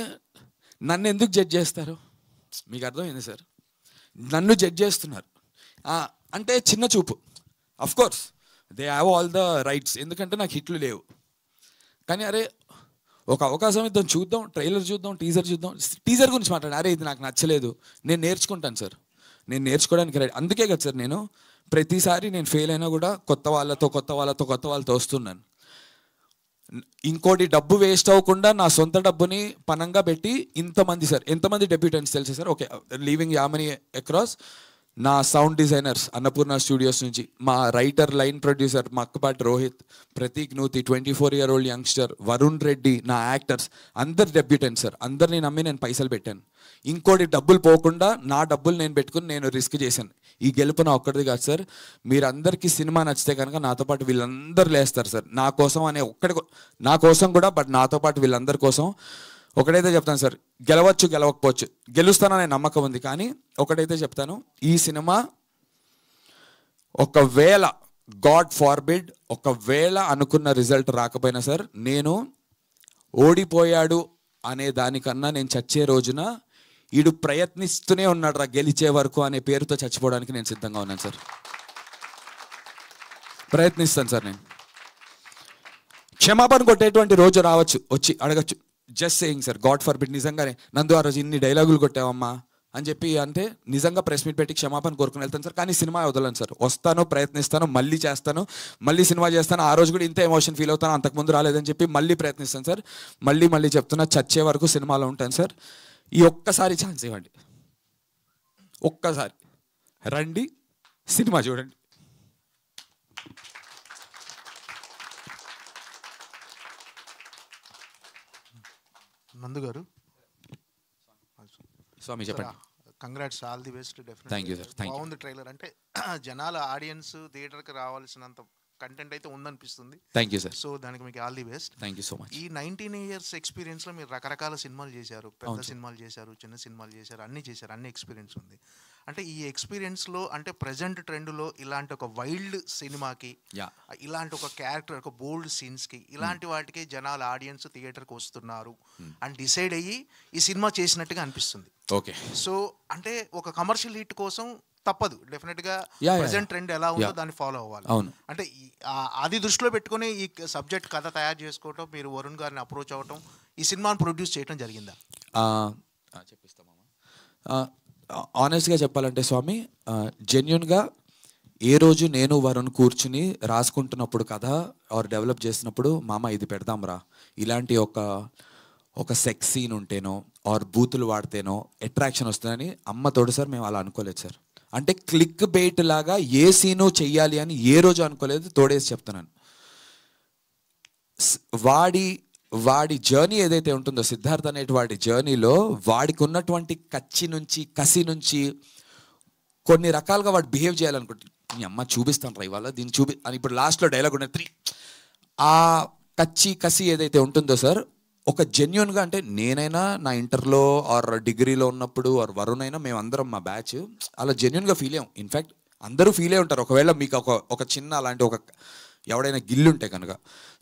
నన్ను ఎందుకు జడ్జ్ చేస్తారు, మీకు అర్థమైంది సార్. నన్ను జడ్జ్ చేస్తున్నారు అంటే చిన్న చూపు. Of course they have all the rights, ఎందుకంటే నాకు హిట్లు లేవు. కానీ అరే ఒక అవకాశం ఇద్దాం, చూద్దాం, ట్రైలర్ చూద్దాం, టీజర్ చూద్దాం. టీజర్ గురించి మాట్లాడు, అరే ఇది నాకు నచ్చలేదు, నేను నేర్చుకుంటాను సార్, నేను నేర్చుకోవడానికి రెడీ. అందుకే కదా సార్ నేను ప్రతిసారి నేను ఫెయిల్ అయినా కూడా కొత్త వాళ్ళతో వస్తున్నాను. ఇంకోటి డబ్బు వేస్ట్ అవ్వకుండా నా సొంత డబ్బుని పనంగా పెట్టి ఇంతమంది సార్, ఎంతమంది డెబ్యూటెంట్స్ తెలుసు సార్. ఓకే, లీవింగ్ యామనీ అక్రాస్, నా సౌండ్ డిజైనర్స్ అన్నపూర్ణ స్టూడియోస్ నుంచి, మా writer line producer Makkapati Rohit, Prateek Nuthi 24-year-old youngster, Varun Reddy, నా యాక్టర్స్ అందరు డెబ్యూటెంట్స్ సార్. అందరిని నమ్మి నేను పైసలు పెట్టాను. ఇంకోటి డబ్బులు పోకుండా నా డబ్బులు నేను పెట్టుకుని నేను రిస్క్ చేశాను. ఈ గెలుపు నా ఒక్కడిది కాదు సార్. మీరందరికీ సినిమా నచ్చితే కనుక నాతో పాటు వీళ్ళందరూ లేస్తారు సార్. నా కోసం అనే నా కోసం కూడా, బట్ నాతో పాటు వీళ్ళందరి కోసం. ఒకటైతే చెప్తాను సార్, గెలవచ్చు గెలవకపోవచ్చు, గెలుస్తాననే నమ్మకం ఉంది. కానీ ఒకటైతే చెప్తాను, ఈ సినిమా ఒకవేళ గాడ్ ఫార్బిడ్ ఒకవేళ అనుకున్న రిజల్ట్ రాకపోయినా సార్, నేను ఓడిపోయాడు అనే దానికన్నా నేను చచ్చే రోజున ఈడు ప్రయత్నిస్తూనే ఉన్నాడు రా గెలిచే వరకు అనే పేరుతో చచ్చిపోవడానికి నేను సిద్ధంగా ఉన్నాను సార్. ప్రయత్నిస్తాను సార్. నేను క్షమాపణ కొట్టేటువంటి రోజు రావచ్చు, వచ్చి అడగచ్చు. Just saying sir, God forbid, నిజంగానే నందు ఆ రోజు ఇన్ని డైలాగులు కొట్టావమ్మా అని చెప్పి అంటే నిజంగా ప్రెస్ మీట్ పెట్టి క్షమాపణ కోరుకుని వెళ్తాను సార్. కానీ సినిమా వదలను సార్, వస్తాను, ప్రయత్నిస్తాను, మళ్ళీ చేస్తాను, మళ్ళీ సినిమా చేస్తాను. ఆ రోజు కూడా ఇంత ఎమోషన్ ఫీల్ అవుతాను, అంతకుముందు రాలేదని చెప్పి మళ్ళీ ప్రయత్నిస్తాను సార్. మళ్ళీ చెప్తున్నా, చచ్చే వరకు సినిమాలో ఉంటాను సార్. ఈ ఒక్కసారి ఛాన్స్ ఇవ్వండి, ఒక్కసారి రండి, సినిమా చూడండి. నందు గారు, స్వామి చెప్పండి. Congrats, all the best. Thank you sir. బాగుంది ట్రైలర్. అంటే జనాల ఆడియన్స్ థియేటర్కి రావాల్సినంత కంటెంట్ అయితే ఉందనిపిస్తుంది. Thank you sir. సో దానికి మీకు all the best. Thank you so much. ఈ 19 years ఎక్స్పీరియన్స్లో మీరు రకరకాల సినిమాలు చేశారు, పెద్ద సినిమాలు చేశారు, చిన్న సినిమాలు చేశారు, అన్ని ఎక్స్పీరియన్స్ ఉంది. అంటే ఈ ఎక్స్పీరియన్స్లో అంటే ప్రజెంట్ ట్రెండ్లో ఇలాంటి ఒక వైల్డ్ సినిమాకి, ఇలాంటి ఒక క్యారెక్టర్, ఒక బోల్డ్ సీన్స్కి, ఇలాంటి వాటికి జనాల ఆడియన్స్ థియేటర్కి వస్తున్నారు అని డిసైడ్ అయ్యి ఈ సినిమా చేసినట్టుగా అనిపిస్తుంది. ఓకే. సో అంటే ఒక కమర్షియల్ హిట్ కోసం తప్పదు, డెఫినెట్గా ప్రజెంట్ ట్రెండ్ ఎలా ఉందో దాన్ని ఫాలో అవ్వాలి. అంటే అది దృష్టిలో పెట్టుకుని ఈ సబ్జెక్ట్ కథ తయారు చేసుకోవటం, మీరు వరుణ్ గారిని అప్రోచ్ అవ్వటం, ఈ సినిమాను ప్రొడ్యూస్ చేయడం జరిగిందా? చెప్పిస్తామా? ఆనెస్ట్గా చెప్పాలంటే స్వామి, జెన్యున్గా ఏ రోజు నేను వరుణ్ కూర్చుని రాసుకుంటున్నప్పుడు కథ ఆర్ డెవలప్ చేసినప్పుడు, మామ ఇది పెడదాంరా, ఇలాంటి ఒక సెక్స్ సీన్ ఉంటేనో ఆర్ బూతులు వాడితేనో అట్రాక్షన్ వస్తుందని అమ్మతోడు సార్ మేము అలా అనుకోలేదు సార్. అంటే క్లిక్ బెయిట్ లాగా ఏ సీను చెయ్యాలి అని ఏ రోజు అనుకోలేదు. తోడేసి చెప్తున్నాను, వాడి జర్నీ ఏదైతే ఉంటుందో, సిద్ధార్థ్ అనేటి వాడి జర్నీలో వాడికి ఉన్నటువంటి కసి నుంచి కొన్ని రకాలుగా వాడు బిహేవ్ చేయాలనుకుంటే, మీ అమ్మ చూపిస్తాను రా ఇవాళ దీన్ని అని ఇప్పుడు లాస్ట్లో డైలాగ్ ఉన్నది 3. ఆ కసి ఏదైతే ఉంటుందో సార్, ఒక జెన్యున్గా, అంటే నేనైనా నా ఇంటర్లో ఆర్ డిగ్రీలో ఉన్నప్పుడు ఆర్ వరుణ్ అయినా మేమందరం మా బ్యాచ్ అలా జెన్యున్గా ఫీల్ అయ్యాం. ఇన్ఫ్యాక్ట్ అందరూ ఫీల్ అయి ఉంటారు. ఒకవేళ మీకు ఒక చిన్న అలాంటి ఒక ఎవడైనా గిల్లుంటే కనుక.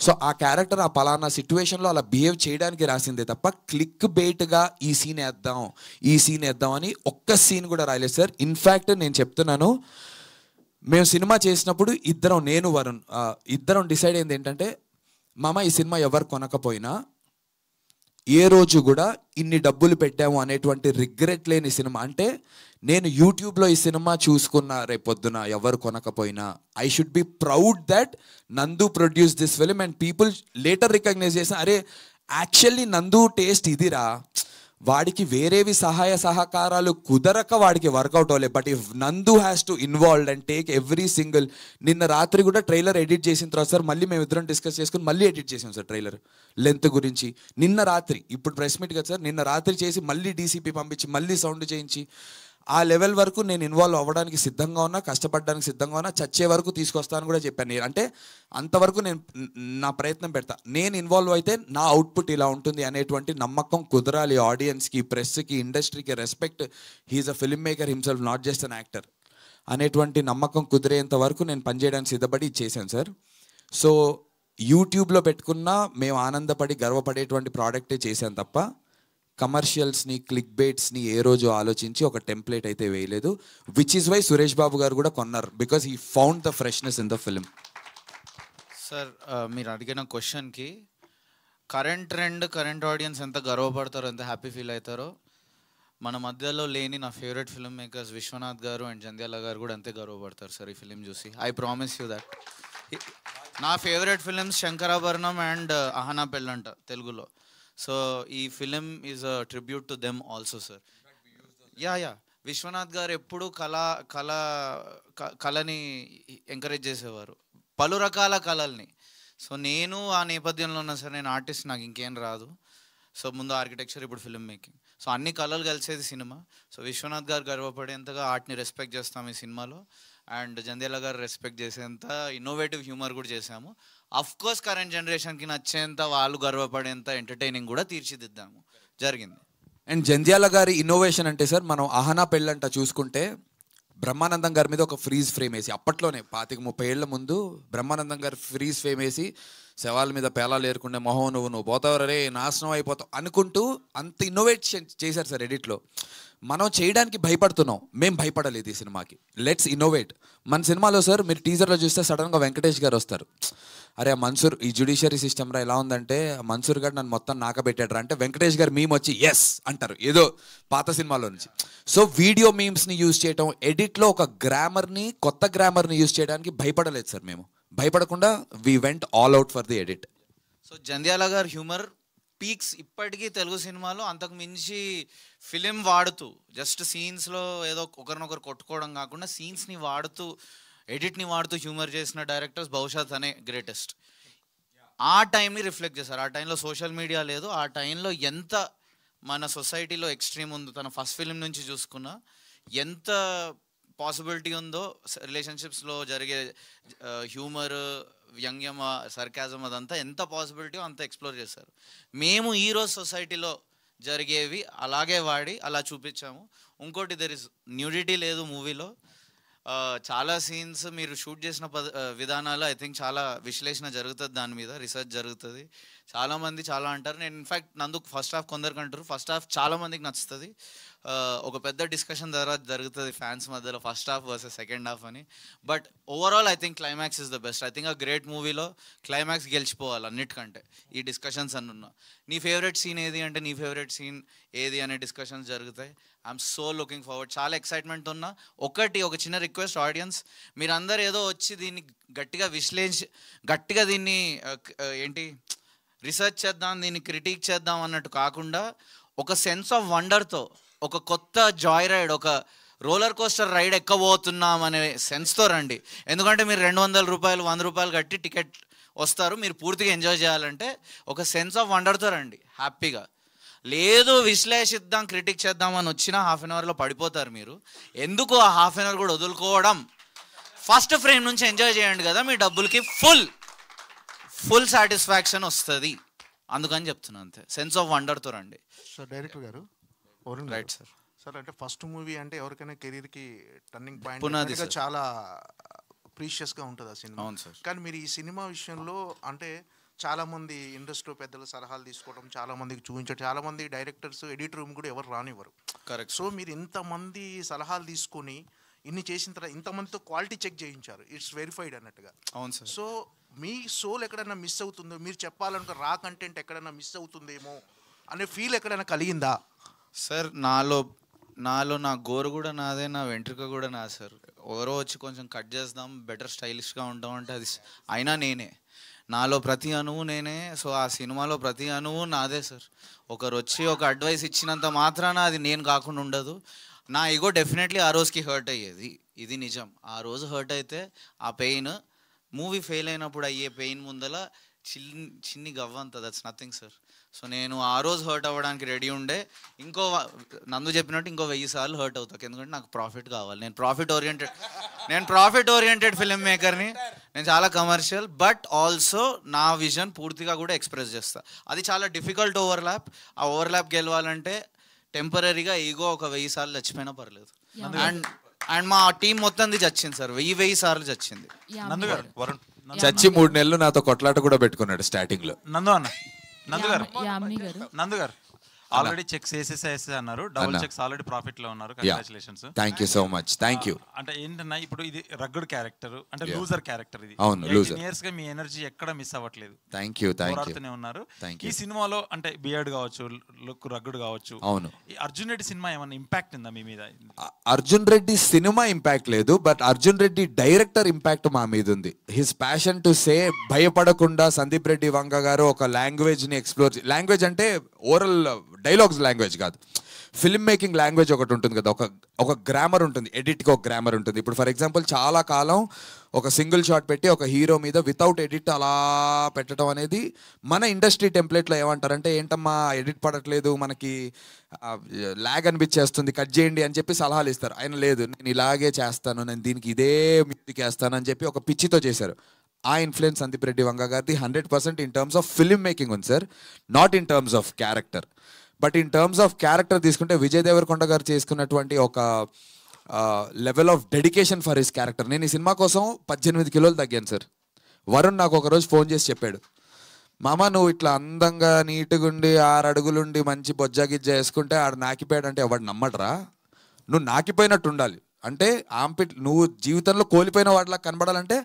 సో ఆ క్యారెక్టర్ ఆ పలానా సిచ్యువేషన్లో అలా బిహేవ్ చేయడానికి రాసిందే తప్ప క్లిక్ బెయిట్గా ఈ సీన్ వేద్దాం అని ఒక్క సీన్ కూడా రాయలేదు సార్. ఇన్ఫ్యాక్ట్ నేను చెప్తున్నాను, మేము సినిమా చేసినప్పుడు నేను వరుణ్ ఇద్దరం డిసైడ్ అయింది ఏంటంటే, మామ ఈ సినిమా ఎవరు కొనకపోయినా ఏ రోజు కూడా ఇన్ని డబ్బులు పెట్టాము అనేటువంటి రిగ్రెట్ లేని సినిమా. అంటే నేను యూట్యూబ్లో ఈ సినిమా చూసుకున్న రేపొద్దున ఎవరు కొనకపోయినా I should be proud that Nandu produce this film and people later recognize చేసిన, అరే యాక్చువల్లీ నందు టేస్ట్ ఇదిరా, వాడికి వేరేవి సహాయ సహకారాలు కుదరక వాడికి వర్కౌట్ అవ్వలేదు. బట్ ఇఫ్ నందు has to involve and take every single. నిన్న రాత్రి కూడా ట్రైలర్ ఎడిట్ చేసిన తర్వాత సార్ మళ్ళీ మేము ఇద్దరం డిస్కస్ చేసుకుని మళ్ళీ ఎడిట్ చేసాం సార్ ట్రైలర్ లెంత్ గురించి. నిన్న రాత్రి, ఇప్పుడు ప్రెస్ మీట్ కదా సార్, నిన్న రాత్రి చేసి మళ్ళీ డీసీపీ పంపించి మళ్ళీ సౌండ్ చేయించి ఆ లెవెల్ వరకు నేను ఇన్వాల్వ్ అవ్వడానికి సిద్ధంగా ఉన్నా, కష్టపడడానికి సిద్ధంగా ఉన్నా, చచ్చే వరకు తీసుకొస్తానని కూడా చెప్పాను. అంటే అంతవరకు నేను నా ప్రయత్నం పెడతా. నేను ఇన్వాల్వ్ అయితే నా అవుట్పుట్ ఇలా ఉంటుంది అనేటువంటి నమ్మకం కుదరాలి ఆడియన్స్కి, ప్రెస్కి, ఇండస్ట్రీకి. Respect, he is a film maker himself, not just an actor అనేటువంటి నమ్మకం కుదిరేంత వరకు నేను పనిచేయడానికి సిద్ధపడి చేశాను సార్. సో యూట్యూబ్లో పెట్టుకున్నా మేము ఆనందపడి గర్వపడేటువంటి ప్రోడక్టే చేశాను తప్ప కమర్షియల్స్ని, క్లిక్ బైట్స్ని ఏ రోజు ఆలోచించి ఒక టెంప్లెట్ అయితే వేయలేదు. Which is why Suresh Babu గారు కూడా కొన్నారు, because he found the freshness in the film. Sir మీరు అడిగిన క్వశ్చన్కి కరెంట్ ట్రెండ్, కరెంట్ ఆడియన్స్ ఎంత గర్వపడతారో, ఎంత హ్యాపీ ఫీల్ అవుతారో, మన మధ్యలో లేని నా ఫేవరెట్ ఫిల్మ్ మేకర్స్ విశ్వనాథ్ గారు అండ్ జంధ్యాల గారు కూడా అంతే గర్వపడతారు సార్ ఈ ఫిలిం చూసి. I promise you that. నా favourite films Sankarabharanam and Ahana Pellanta తెలుగులో. సో ఈ film is a tribute to them also sir. Yeah Viswanath garu ఎప్పుడు కళని ఎంకరేజ్ చేసేవారు, పలు రకాల కళల్ని. సో నేను ఆ నేపథ్యంలో ఉన్నా సార్, నేను ఆర్టిస్ట్, నాకు ఇంకేం రాదు. సో ముందు ఆర్కిటెక్చర్, ఇప్పుడు ఫిల్మ్ మేకింగ్. సో అన్ని కళలు కలిసేది సినిమా. సో విశ్వనాథ్ గారు గర్వపడేంతగా ఆర్ట్ని రెస్పెక్ట్ చేస్తాం ఈ సినిమాలో. అండ్ జంధ్యాల గారు రెస్పెక్ట్ చేసేంత ఇన్నోవేటివ్ హ్యూమర్ కూడా చేశాము. అఫ్ కోర్స్ కరెంట్ జనరేషన్కి నచ్చేంత, వాళ్ళు గర్వపడేంత ఎంటర్టైనింగ్ కూడా తీర్చిదిద్దాము జరిగింది. అండ్ జంధ్యాల గారి ఇన్నోవేషన్ అంటే సార్, మనం అహనా పెళ్ళంట చూసుకుంటే బ్రహ్మానందం గారి మీద ఒక ఫ్రీజ్ ఫ్రేమ్ వేసి, అప్పట్లోనే 25-30 ఏళ్ల ముందు బ్రహ్మానందం గారు ఫ్రీజ్ ఫ్రేమ్ వేసి శవాల మీద పేలాలు ఏరుకుంటే మొహం నువ్వు పోతావు రే, నాశనం అయిపోతావు అనుకుంటూ అంత ఇన్నోవేషన్ చేశారు సార్ ఎడిట్లో. మనం చేయడానికి భయపడుతున్నాం, మేము భయపడలేదు ఈ సినిమాకి. Let's innovate. మన సినిమాలో సార్ మీరు టీజర్లో చూస్తే సడన్గా వెంకటేష్ గారు వస్తారు. అరే మన్సూర్, ఈ జ్యుడిషియరీ సిస్టమ్ రా ఎలా ఉందంటే, మన్సూర్ గారు నన్ను మొత్తం నాకబెట్టాడు రా అంటే వెంకటేష్ గారు మేము వచ్చి ఎస్ అంటారు, ఏదో పాత సినిమాలో నుంచి. సో వీడియో మీమ్స్ని యూజ్ చేయటం, ఎడిట్లో ఒక గ్రామర్ని, కొత్త గ్రామర్ని యూజ్ చేయడానికి భయపడలేదు సార్. మేము భయపడకుండా we went all out for the edit. So Jandhyala గారు హ్యూమర్ పీక్స్ ఇప్పటికీ తెలుగు సినిమాలో. అంతకు మించి ఫిలిం వాడుతూ, జస్ట్ సీన్స్లో ఏదో ఒకరినొకరు కొట్టుకోవడం కాకుండా సీన్స్ని వాడుతూ, ఎడిట్ని వాడుతూ హ్యూమర్ చేసిన డైరెక్టర్స్ బహుశా తనే గ్రేటెస్ట్. ఆ టైంని రిఫ్లెక్ట్ చేశారు. ఆ టైంలో సోషల్ మీడియా లేదు, ఆ టైంలో ఎంత మన సొసైటీలో ఎక్స్ట్రీమ్ ఉందో, తన ఫస్ట్ ఫిలిం నుంచి చూసుకున్నా ఎంత పాసిబిలిటీ ఉందో రిలేషన్షిప్స్లో జరిగే హ్యూమర్, వ్యంగ్యం, సర్కాజం, అదంతా ఎంత పాసిబిలిటీయో అంత ఎక్స్ప్లోర్ చేశారు. మేము ఈరోజు సొసైటీలో జరిగేవి అలాగే వాడి అలా చూపించాము. ఇంకోటి, దెర్ ఇస్ న్యూడిటీ లేదు మూవీలో. చాలా సీన్స్ మీరు షూట్ చేసిన విధానాలు ఐ థింక్ చాలా విశ్లేషణ జరుగుతుంది, దాని మీద రీసెర్చ్ జరుగుతుంది. చాలామంది చాలా అంటారు. నేను ఇన్ఫ్యాక్ట్ నందుకు ఫస్ట్ హాఫ్ కొందరికి అంటారు, ఫస్ట్ హాఫ్ చాలామందికి నచ్చుతుంది. ఒక పెద్ద డిస్కషన్ తర్వాత జరుగుతుంది ఫ్యాన్స్ మధ్యలో, first half versus second half అని. But overall I think climax is the best. I think ఆ గ్రేట్ మూవీలో క్లైమాక్స్ గెలిచిపోవాలి అన్నిటికంటే. ఈ డిస్కషన్స్ అన్ని ఉన్నా, నీ ఫేవరెట్ సీన్ ఏది అంటే నీ ఫేవరెట్ సీన్ ఏది అనే డిస్కషన్స్ జరుగుతాయి. I'm so looking forward. చాలా ఎక్సైట్మెంట్ ఉన్నా. ఒక చిన్న రిక్వెస్ట్ ఆడియన్స్, మీరందరూ ఏదో వచ్చి దీన్ని గట్టిగా దీన్ని ఏంటి రీసెర్చ్ చేద్దాం, దీన్ని క్రిటిక్ చేద్దాం అన్నట్టు కాకుండా, ఒక సెన్స్ ఆఫ్ వండర్తో, ఒక కొత్త జాయ్ రైడ్, ఒక రోలర్ కోస్టర్ రైడ్ ఎక్కబోతున్నాం అనే సెన్స్తో రండి. ఎందుకంటే మీరు 200 రూపాయలు 100 రూపాయలు కట్టి టికెట్ వస్తారు. మీరు పూర్తిగా ఎంజాయ్ చేయాలంటే ఒక సెన్స్ ఆఫ్ వండర్తో రండి హ్యాపీగా. లేదు విశ్లేషిద్దాం, క్రిటిక్ చేద్దాం అని వచ్చిన హాఫ్ అన్ అవర్లో పడిపోతారు మీరు. ఎందుకు ఆ హాఫ్ అన్ అవర్ కూడా వదులుకోవడం? ఫస్ట్ ఫ్రేమ్ నుంచి ఎంజాయ్ చేయండి కదా, మీ డబ్బులకి ఫుల్ సాటిస్ఫాక్షన్ వస్తుంది. అందుకని చెప్తున్నాను అంతే. సెన్స్ ఆఫ్ వండర్తో రండి. సార్ డైరెక్టర్ గారు, రైట్ సార్. సార్ అంటే ఫస్ట్ మూవీ అంటే ఎవరికైనా కెరీర్కి టర్నింగ్ పునాది పాయింట్, చాలా ప్రీషియస్గా ఉంటుంది ఆ సినిమా. అవును సార్. కానీ మీరు ఈ సినిమా విషయంలో అంటే చాలామంది ఇండస్ట్రీ పెద్దల సలహాలు తీసుకోవడం, చాలామందికి చూపించడం, చాలామంది డైరెక్టర్స్ ఎడిట్ రూమ్ కూడా ఎవరు రానివ్వరు. కరెక్ట్. సో మీరు ఇంతమంది సలహాలు తీసుకొని ఇన్ని చేసిన తర్వాత ఇంతమందితో క్వాలిటీ చెక్ చేయించారు, ఇట్స్ వెరిఫైడ్ అన్నట్టుగా. అవును సార్. సో మీ సోల్ ఎక్కడైనా మిస్ అవుతుందో, మీరు చెప్పాలనుకో రా కంటెంట్ ఎక్కడైనా మిస్ అవుతుందేమో అనే ఫీల్ ఎక్కడైనా కలిగిందా? సార్ నాలో నా గోరు కూడా నాదే, నా వెంట్రుక కూడా నాదే సార్. ఎవరో వచ్చి కొంచెం కట్ చేద్దాం, బెటర్ స్టైలిష్గా ఉంటాం అంటే అది అయినా నేనే, నాలో ప్రతి అణువు నేనే. సో ఆ సినిమాలో ప్రతి అణువు నాదే సార్. ఒకరు వచ్చి ఒక అడ్వైస్ ఇచ్చినంత మాత్రాన అది నేను కాకుండా ఉండదు. నా ఈగో డెఫినెట్లీ ఆ రోజుకి హర్ట్ అయ్యేది, ఇది నిజం. ఆ రోజు హర్ట్ అయితే ఆ పెయిన్ మూవీ ఫెయిల్ అయినప్పుడు అయ్యే పెయిన్ ముందల చిన్ని గవ్వంత, దట్స్ నథింగ్ సార్. సో నేను ఆ రోజు హర్ట్ అవ్వడానికి రెడీ ఉండే. నందు చెప్పినట్టు ఇంకో 1000 సార్లు హర్ట్ అవుతాను, ఎందుకంటే నాకు ప్రాఫిట్ కావాలి. నేను ప్రాఫిట్ ఓరియంటెడ్ ఫిల్మ్ మేకర్ని. నేను చాలా కమర్షియల్, బట్ ఆల్సో నా విజన్ పూర్తిగా కూడా ఎక్స్ప్రెస్ చేస్తా. అది చాలా డిఫికల్ట్ ఓవర్లాప్. ఆ ఓవర్లాప్ గెలవాలంటే టెంపరీగా ఈగో ఒక 1000 సార్లు చచ్చిపోయినా పర్లేదు. అండ్ మా టీం మొత్తం చచ్చింది సార్, 1000 సార్లు చచ్చింది. నందుగారు వరుణ్ చచ్చి 3 నెలలు నాతో కొట్లాట కూడా పెట్టుకున్నాడు స్టార్టింగ్ లో. నందుగారు ఆల్రెడీ చెక్స్ వేసేసా అన్నారు, డబుల్ చెక్స్ ఆల్రెడీ ప్రాఫిట్ లో ఉన్నారు. Congratulations. Thank you so much. Thank you. అంటే ఏంటన్నా ఇప్పుడు ఇది రగ్గడ్ క్యారెక్టర్, అంటే లూజర్ క్యారెక్టర్. ఇది అవును, లూజర్. ఇయర్స్ గా మీ ఎనర్జీ ఎక్కడ మిస్ అవ్వట్లేదు. Thank you. పోరాడుతూనే ఉన్నారు. ఈ సినిమాలో అంటే బియర్డ్ కావచ్చు, లుక్ రగ్గడ్ కావచ్చు. అవును. ఈ అర్జున్ రెడ్డి సినిమా ఏమన్నా ఇంపాక్ట్ ఉందా మీ మీద? అర్జున్ రెడ్డి సినిమా ఇంపాక్ట్ లేదు, but Arjun Reddy director impact మా మీద ఉంది. హిస్ ప్యాషన్ టు సే, భయపడకుండా సందీప్ రెడ్డి వంగ గారు ఒక లాంగ్వేజ్ ని ఎక్స్ప్లోర్, లాంగ్వేజ్ అంటే ఓరల్ డైలాగ్స్ లాంగ్వేజ్ కాదు, ఫిల్మ్ మేకింగ్ లాంగ్వేజ్ ఒకటి ఉంటుంది కదా, ఒక గ్రామర్ ఉంటుంది, ఎడిట్కి ఒక గ్రామర్ ఉంటుంది. ఇప్పుడు ఫర్ ఎగ్జాంపుల్ చాలా కాలం ఒక సింగిల్ షాట్ పెట్టి ఒక హీరో మీద వితౌట్ ఎడిట్ అలా పెట్టడం అనేది మన ఇండస్ట్రీ టెంప్లెట్లో ఏమంటారంటే, ఏంటమ్మా ఎడిట్ పడట్లేదు, మనకి ల్యాగ్ అనిపించేస్తుంది, కట్ చేయండి అని చెప్పి సలహాలు ఇస్తారు. ఆయన లేదు, నేను ఇలాగే చేస్తాను, నేను దీనికి ఇదే మ్యూజిక్ వేస్తాను అని చెప్పి ఒక పిచ్చితో చేశారు. ఆ ఇన్ఫ్లుయెన్స్ సందీప్ రెడ్డి వంగ గారిది 100% in terms of film making ఉంది sir, not in terms of character. But in terms of character తీసుకుంటే విజయ్ దేవరకొండ గారు చేసుకున్నటువంటి ఒక level of dedication for his character. నేను ఈ సినిమా కోసం 18 కిలోలు తగ్గాను సార్. వరుణ్ నాకు ఒకరోజు ఫోన్ చేసి చెప్పాడు, మామ నువ్వు ఇట్లా అందంగా నీటుగుండి 6 అడుగులుండి మంచి బొజ్జా గిజ్జ వేసుకుంటే ఆడు నాకిపోయాడంటే ఎవడు నమ్మడరా, నువ్వు నాకిపోయినట్టు ఉండాలి. అంటే నువ్వు జీవితంలో కోల్పోయిన వాడిలా కనబడాలంటే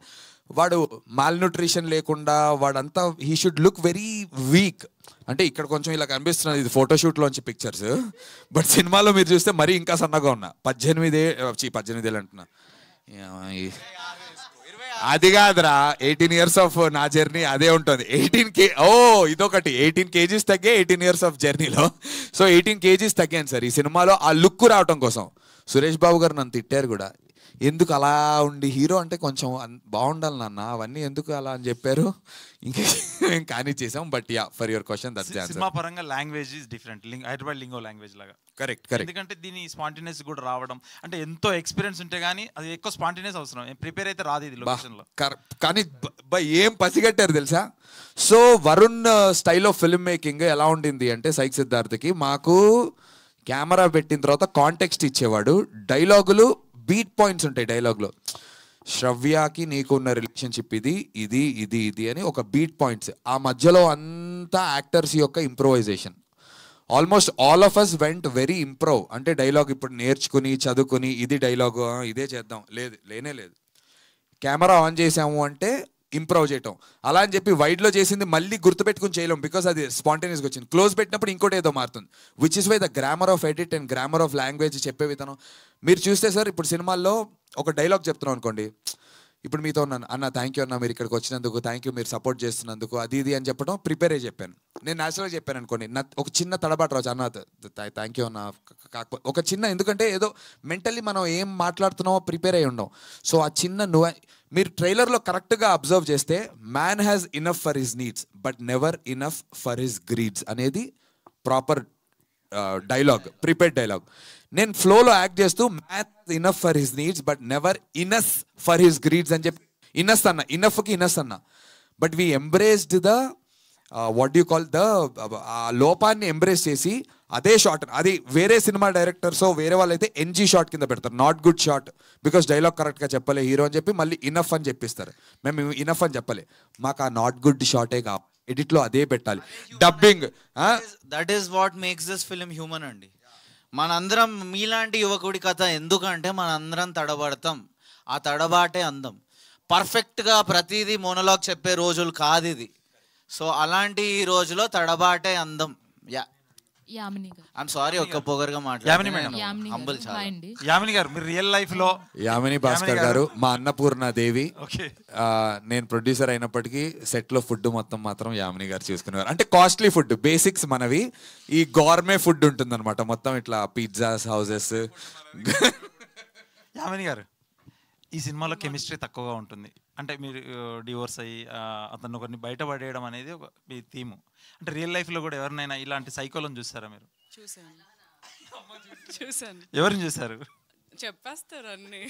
వాడు మాల్న్యూట్రిషన్ లేకుండా వాడంతా he should look very weak. అంటే ఇక్కడ కొంచెం ఇలా కనిపిస్తున్నది, ఇది ఫోటోషూట్లోంచి పిక్చర్స్, బట్ సినిమాలో మీరు చూస్తే మరీ ఇంకా సన్నగా ఉన్నా. 18 ఏళ్ళు అంటున్నా, అది కాదురా, 18 ఇయర్స్ ఆఫ్ నా జర్నీ అదే ఉంటుంది. 18 ఇదొకటి 18 kgs తగ్గే 18 ఇయర్స్ ఆఫ్ జర్నీలో. సో 18 kgs తగ్గాను సార్ ఈ సినిమాలో ఆ లుక్ రావటం కోసం. సురేష్ బాబు గారు నన్ను తిట్టారు కూడా, ఎందుకు అలా ఉండి, హీరో అంటే కొంచెం బాగుండాలి నాన్న, అవన్నీ ఎందుకు అలా అని చెప్పారు. ఇంకా కానీ చేసాం. But yeah, for your question that's the answer. సినిమా పరంగా language is different, Hyderabad lingo language లాగా. కరెక్ట్. ఎందుకంటే దీని స్పాంటినియస్ కూడా రావడం అంటే ఎంతో ఎక్స్పీరియన్స్ ఉంటే గానీ అది ఎక్కువ స్పాంటినియస్ అవసరం, ప్రిపేర్ అయితే రాదు ఇది లొకేషన్ లో. కానీ ఏం పసిగట్టారు తెలుసా? So Varun style of film making ఎలా ఉండింది అంటే, సైక్ సిద్ధార్థకి మాకు కెమెరా పెట్టిన తర్వాత కాంటెక్స్ట్ ఇచ్చేవాడు. డైలాగులు బీట్ పాయింట్స్ ఉంటాయి డైలాగ్లో. శ్రవ్యకి నీకు ఉన్న రిలేషన్షిప్ ఇది ఇది ఇది ఇది అని ఒక బీట్ పాయింట్స్, ఆ మధ్యలో అంతా యాక్టర్స్ యొక్క improvisation. Almost all of us went very improve. అంటే డైలాగ్ ఇప్పుడు నేర్చుకుని చదువుకుని ఇది డైలాగ్ ఇదే చేద్దాం, లేనే లేదు. కెమెరా ఆన్ చేసాము అంటే ఇంప్రూవ్ చేయటం. అలా అని చెప్పి వైడ్లో చేసింది మళ్ళీ గుర్తుపెట్టుకుని చేయలేం, బికాస్ అది స్పాంటేనియస్గా వచ్చింది. క్లోజ్ పెట్టినప్పుడు ఇంకోటి ఏదో మారుతుంది, which is why the grammar of edit and grammar of language చెప్పే విధానం. మీరు చూస్తే సార్, ఇప్పుడు సినిమాల్లో ఒక డైలాగ్ చెప్తున్నాం అనుకోండి, ఇప్పుడు మీతో ఉన్నాను అన్న, థ్యాంక్ యూ అన్న మీరు ఇక్కడికి వచ్చినందుకు, థ్యాంక్ యూ మీరు సపోర్ట్ చేస్తున్నందుకు, అది ఇది అని చెప్పడం ప్రిపేర్ అయ్యి చెప్పాను. నేను న్యాచురల్గా చెప్పాను అనుకోండి, ఒక చిన్న తడబాటు రావచ్చు, అన్న థ్యాంక్ యూ అన్న, కాకపోతే ఒక చిన్న, ఎందుకంటే ఏదో మెంటల్లీ మనం ఏం మాట్లాడుతున్నామో ప్రిపేర్ అయ్యి ఉండం. సో ఆ చిన్న మీరు ట్రైలర్లో కరెక్ట్గా అబ్జర్వ్ చేస్తే, man has enough for his needs but never enough for his greeds అనేది ప్రాపర్ డైలాగ్, ప్రిపేర్డ్ డైలాగ్. నేను ఫ్లోలో యాక్ట్ చేస్తూ man enough for his needs but never in us for his greeds అని చెప్పి ఇనస్ అన్న, ఇనఫ్కి ఇనస్ అన్న. But we embraced the what you call the, ఆ లోపాన్ని ఎంబ్రేస్ చేసి అదే షాట్, అది వేరే సినిమా డైరెక్టర్స్ వేరే వాళ్ళు అయితే ఎన్జీ షాట్ కింద పెడతారు, not good shot because dialogue కరెక్ట్గా చెప్పలే హీరో అని చెప్పి మళ్ళీ ఇనఫ్ అని చెప్పిస్తారు. మేము ఇనఫ్ అని చెప్పలే, మాకు ఆ నాట్ గుడ్ షాటే కావాలి, ఎడిట్లో అదే పెట్టాలి. Dubbing, that is what makes this film human అండి. మనందరం మీలాంటి యువకుడి కథ ఎందుకంటే మనందరం తడబడతాం, ఆ తడబాటే అందం. పర్ఫెక్ట్గా ప్రతిదీ మోనోలాగ్ చెప్పే రోజులు కాదు ఇది. సో అలాంటి ఈ రోజులో తడబాటే అందం. యామిని గారు. ఐఎమ్ సారీ ఒక్క పొగరుగా యామిని మేడం. యామిని హంబుల్ గారు. చాలా. హాయ్ అండి. యామిని గారు మీరు రియల్ లైఫ్ లో యామిని భాస్కర్ గారు మా అన్నపూర్ణ దేవి. ఓకే. నేను ప్రొడ్యూసర్ అయినప్పటికీ సెట్లో ఫుడ్ మొత్తం మాత్రం యామిని గారు చూసుకునేవారు. అంటే కాస్ట్లీ ఫుడ్, బేసిక్స్ మనవి, ఈ గవర్మే ఫుడ్ ఉంటుందన్నమాట మొత్తం ఇట్లా పిజ్జాస్ హౌసెస్. యామిని గారు ఈ సినిమాలో కెమిస్ట్రీ తక్కువగా ఉంటుంది, అంటే మీరు డివోర్స్ అయ్యి అతను ఒకరిని బయటపడేయడం అనేది ఒక మీ థీము. అంటే రియల్ లైఫ్లో కూడా ఎవరినైనా ఇలాంటి సైకోలను చూస్తారా మీరు? చూసాను. ఎవరిని చూసారు? చెప్పేస్తారు అన్ని.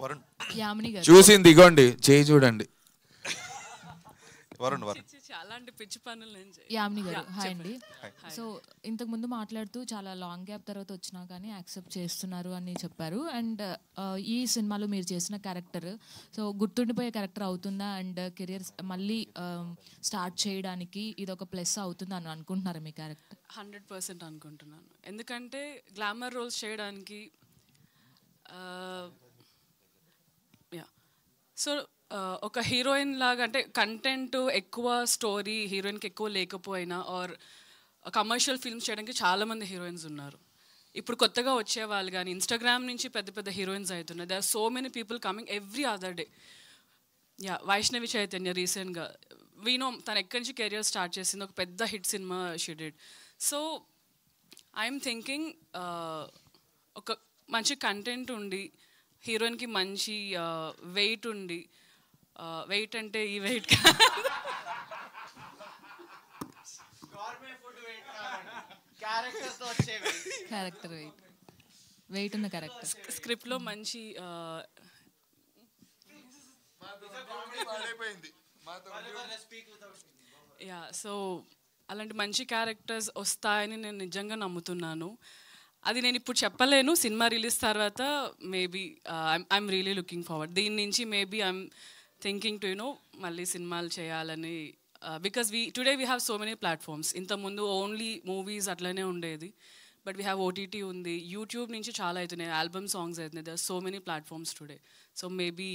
వరుణ్ యామిని గారు. చూసింది ఇగోండి, చేయి చూడండి. వరుణ్ చాలా అంటే పిచ్చి పనులు నేను యామిని గారు హాయ్ అండి. సో ఇంతకు ముందు మాట్లాడుతూ చాలా లాంగ్ గ్యాప్ తర్వాత వచ్చినా కానీ యాక్సెప్ట్ చేస్తున్నారు అని చెప్పారు. అండ్ ఈ సినిమాలో మీరు చేసిన క్యారెక్టర్ సో గుర్తుండిపోయే క్యారెక్టర్ అవుతుందా, అండ్ కెరియర్ మళ్ళీ స్టార్ట్ చేయడానికి ఇది ఒక ప్లస్ అవుతుంది అని అనుకుంటున్నారా మీ క్యారెక్టర్? 100% అనుకుంటున్నాను. ఎందుకంటే గ్లామర్ రోల్స్ చేయడానికి సో ఒక హీరోయిన్ లాగా అంటే కంటెంట్ ఎక్కువ, స్టోరీ హీరోయిన్కి ఎక్కువ లేకపోయినా ఆర్ కమర్షియల్ ఫిల్మ్స్ చేయడానికి చాలామంది హీరోయిన్స్ ఉన్నారు. ఇప్పుడు కొత్తగా వచ్చేవాళ్ళు కానీ ఇన్స్టాగ్రామ్ నుంచి పెద్ద పెద్ద హీరోయిన్స్ అవుతున్నారు. They are so many people coming every other day. Vaishnavi Chaitanya రీసెంట్గా వీనో తను ఎక్కడి నుంచి కెరియర్ స్టార్ట్ చేసింది, ఒక పెద్ద hit cinema she did. So I'm thinking ఒక మంచి కంటెంట్ ఉండి హీరోయిన్కి మంచి వెయిట్ ఉండి, వెయిట్ అంటే ఈ వెయిట్ క్యారెక్టర్ వెయిట్ ఉన్న క్యారెక్టర్ స్క్రిప్ట్లో మంచి సో అలాంటి మంచి క్యారెక్టర్స్ వస్తాయని నేను నిజంగా నమ్ముతున్నాను. అది నేను ఇప్పుడు చెప్పలేను, సినిమా రిలీజ్ తర్వాత maybe I'm really looking forward. దీని నుంచి మేబీ ఐఎమ్ థింకింగ్ టు మళ్ళీ సినిమాలు చేయాలని. Because today we have so many platforms. ఇంతకుముందు ఓన్లీ మూవీస్ అట్లనే ఉండేది, బట్ వీ హ్యావ్ ఓటీటీ ఉంది, యూట్యూబ్ నుంచి చాలా అవుతున్నాయి, ఆల్బమ్ సాంగ్స్ అవుతున్నాయి. There are so many platforms today. So maybe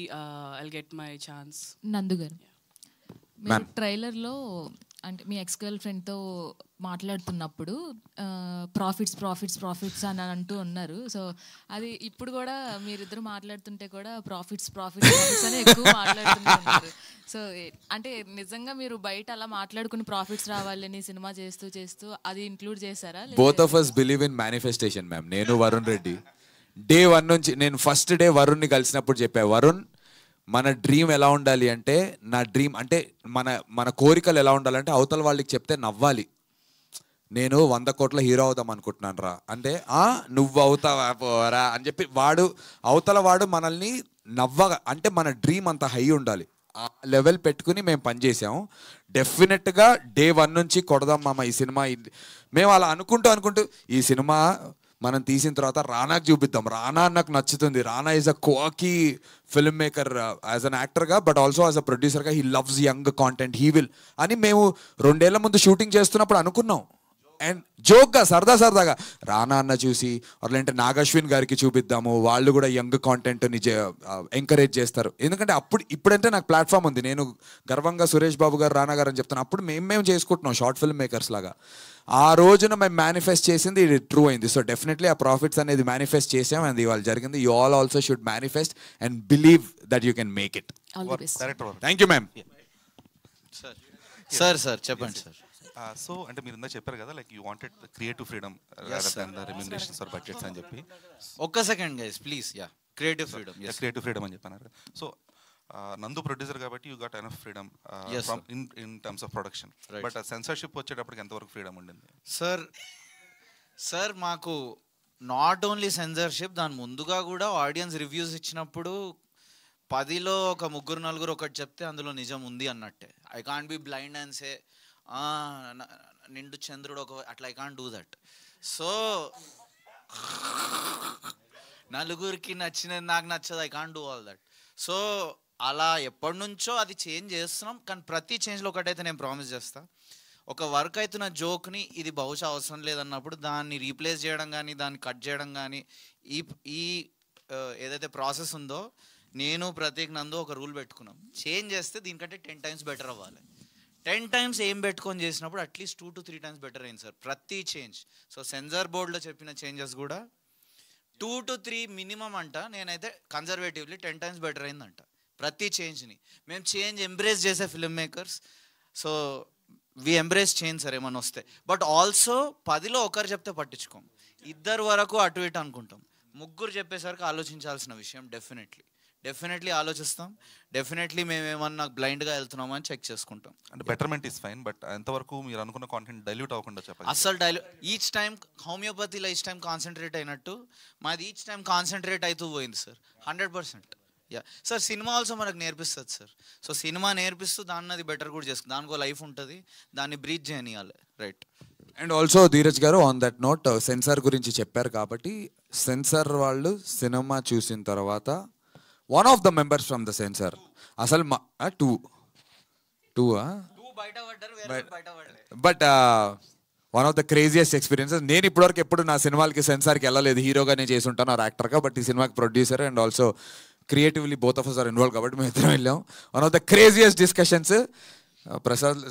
I'll get my chance. Nandu garu, మీరు ట్రైలర్లో అంటే మీ ఎక్స్ గర్ల్ ఫ్రెండ్తో మాట్లాడుతున్నప్పుడు ప్రాఫిట్స్ ప్రాఫిట్స్ ప్రాఫిట్స్ అని అంటూ ఉన్నారు. సో అది ఇప్పుడు కూడా మీరిద్దరు మాట్లాడుతుంటే కూడా ప్రాఫిట్స్ ప్రాఫిట్స్ ప్రాఫిట్స్ అని ఎక్కువ మాట్లాడుతున్నారు. సో అంటే నిజంగా మీరు బయట అలా మాట్లాడుకుని ప్రాఫిట్స్ రావాలని సినిమా చేస్తూ చేస్తూ అది ఇంక్లూడ్ చేశారా? Both of us believe in manifestation ma'am. నేను వరుణ్ రెడ్డి డే 1 నుంచి, నేను ఫస్ట్ డే వరుణ్ని కలిసినప్పుడు చెప్పా, వరుణ్ మన డ్రీమ్ ఎలా ఉండాలి అంటే, నా డ్రీమ్ అంటే మన కోరికలు ఎలా ఉండాలంటే అవతల వాళ్ళకి చెప్తే నవ్వాలి. నేను 100 కోట్ల హీరో అవుదాం అనుకుంటున్నాను రా అంటే, నువ్వు అవుతావా పోరా అని చెప్పి అవతల వాడు మనల్ని నవ్వగా, అంటే మన డ్రీమ్ అంత హై ఉండాలి. ఆ లెవెల్ పెట్టుకుని మేము పనిచేసాము. డెఫినెట్గా డే 1 నుంచి కొడదాం మామ ఈ సినిమా. మేము అలా అనుకుంటూ ఈ సినిమా మనం తీసిన తర్వాత రానాకు చూపిద్దాం, రానా నాకు నచ్చుతుంది, Rana is a cocky film maker as an యాక్టర్గా బట్ ఆల్సో యాజ్ అ ప్రొడ్యూసర్గా he loves young content, he will అని మేము 2 ఏళ్ల ముందు షూటింగ్ చేస్తున్నప్పుడు అనుకున్నాం. అండ్ జోక్గా సరదాగా రానా అన్న చూసి లేదంటే నాగశ్విన్ గారికి చూపిద్దాము, వాళ్ళు కూడా యంగ్ కాంటెంట్ని ఎంకరేజ్ చేస్తారు. ఎందుకంటే ఇప్పుడంటే నాకు ప్లాట్ఫామ్ ఉంది, నేను గర్వంగా సురేష్ బాబు గారు రానా గారు అని చెప్తాను. అప్పుడు మేము చేసుకుంటున్నాం షార్ట్ ఫిల్మ్ మేకర్స్ లాగా. ఆ రోజున మేము మేనిఫెస్ట్ చేసింది ఇది ట్రూ అయింది. సో డెఫినెట్లీ ఆ ప్రాఫిట్స్ అనేది మేనిఫెస్ట్ చేసాం, అండ్ ఇవాళ జరిగింది. You all also should manifest and believe that you can make it. Thank you ma'am. Sir చెప్పండి సార్. సో అంటే మీరు ఇందా చెప్పారు కదా, like you wanted creative freedom remunerations or budgets అని చెప్పి. ఒక్క second guys please. Creative freedom అని చెప్పన్నారు. సో నందు ప్రొడ్యూసర్ కాబట్టి you got enough freedom in terms of production. But censorship వచ్చేటప్పటికి ఎంతవరకు ఫ్రీడమ్ ఉండింది సార్? మాకు నాట్ ఓన్లీ సెన్సర్షిప్, దాని ముందుగా కూడా ఆడియన్స్ రివ్యూస్ ఇచ్చినప్పుడు 10లో ఒక 3-4 ఒకటి చెప్తే అందులో నిజం ఉంది అన్నట్టే. I can't be blind and say నిండు చంద్రుడు ఒక అట్లా I can't do that. So నలుగురికి నచ్చినది నాకు నచ్చదు, I can't do all that. So అలా ఎప్పటి నుంచో అది చేంజ్ చేస్తున్నాం, కానీ ప్రతి చేంజ్లో ఒకటైతే నేను ప్రామిస్ చేస్తా, ఒక వర్క్ అవుతున్న జోక్ని ఇది బహుశా అవసరం లేదన్నప్పుడు దాన్ని రీప్లేస్ చేయడం కానీ దాన్ని కట్ చేయడం కానీ ఈ ఈ ఏదైతే ప్రాసెస్ ఉందో నేను ప్రతీక్ నందు ఒక రూల్ పెట్టుకున్నాం, చేంజ్ చేస్తే దీనికంటే 10 times బెటర్ అవ్వాలి. 10 times ఏం పెట్టుకొని చేసినప్పుడు అట్లీస్ట్ 2 to 3 times బెటర్ అయింది సార్ ప్రతి చేంజ్. సో సెన్సార్ బోర్డులో చెప్పిన చేంజెస్ కూడా 2 to 3 మినిమం అంట, నేనైతే కన్జర్వేటివ్లీ 10 times బెటర్ అయిందంట ప్రతి చేంజ్ని. మేము చేంజ్ ఎంబ్రేస్ చేసే film makers, so we embrace change sir ఏమన్నా వస్తే. బట్ ఆల్సో 10లో ఒకరు చెప్తే పట్టించుకోం, ఇద్దరు వరకు అటు ఇటు అనుకుంటాం. ముగ్గురు చెప్పేసరికి ఆలోచించాల్సిన విషయం. డెఫినెట్లీ ఆలోచిస్తాం, డెఫినెట్లీ మేము ఏమన్నా బ్లైండ్గా వెళ్తున్నామని చెక్ చేసుకుంటాం. అంటే బెటర్మెంట్ ఈస్ ఫైన్, బట్ ఎంతవరకు మీరు అనుకున్న కాంటెంట్ డైల్యూట్ అవ్వకుండా చెప్పాలి. అస్సలు ఈచ్ టైం హోమియోపతిలో ఈచ్ టైం కాన్సన్ట్రేట్ అయినట్టు మాది ఈచ్ టైం కాన్సన్ట్రేట్ అవుతూ పోయింది sir 100%. Yeah sir, cinema also మనకు నేర్పిస్తుంది సార్. సో సినిమా నేర్పిస్తూ దాన్ని అది బెటర్ కూడా చేసుకుంది, దానికో లైఫ్ ఉంటుంది, దాన్ని బ్రీచ్ చేయనియాలి. రైట్. అండ్ ఆల్సో ధీరజ్ గారు ఆన్ దట్ నోట్ సెన్సార్ గురించి చెప్పారు కాబట్టి, సెన్సార్ వాళ్ళు సినిమా చూసిన తర్వాత one of the members from the censor అసలు but one of the craziest experiences. నేను ఇప్పటివరకు ఎప్పుడు నా సినిమాలకి సెన్సార్కి వెళ్ళలేదు, హీరోగానే చేసి ఉంటాను ఆర్ యాక్టర్గా, బట్ ఈ సినిమాకి producer and also creatively both of us are involve కాబట్టి మేము ఇద్దరం వెళ్ళాం. One of the craziest discussions, Prasad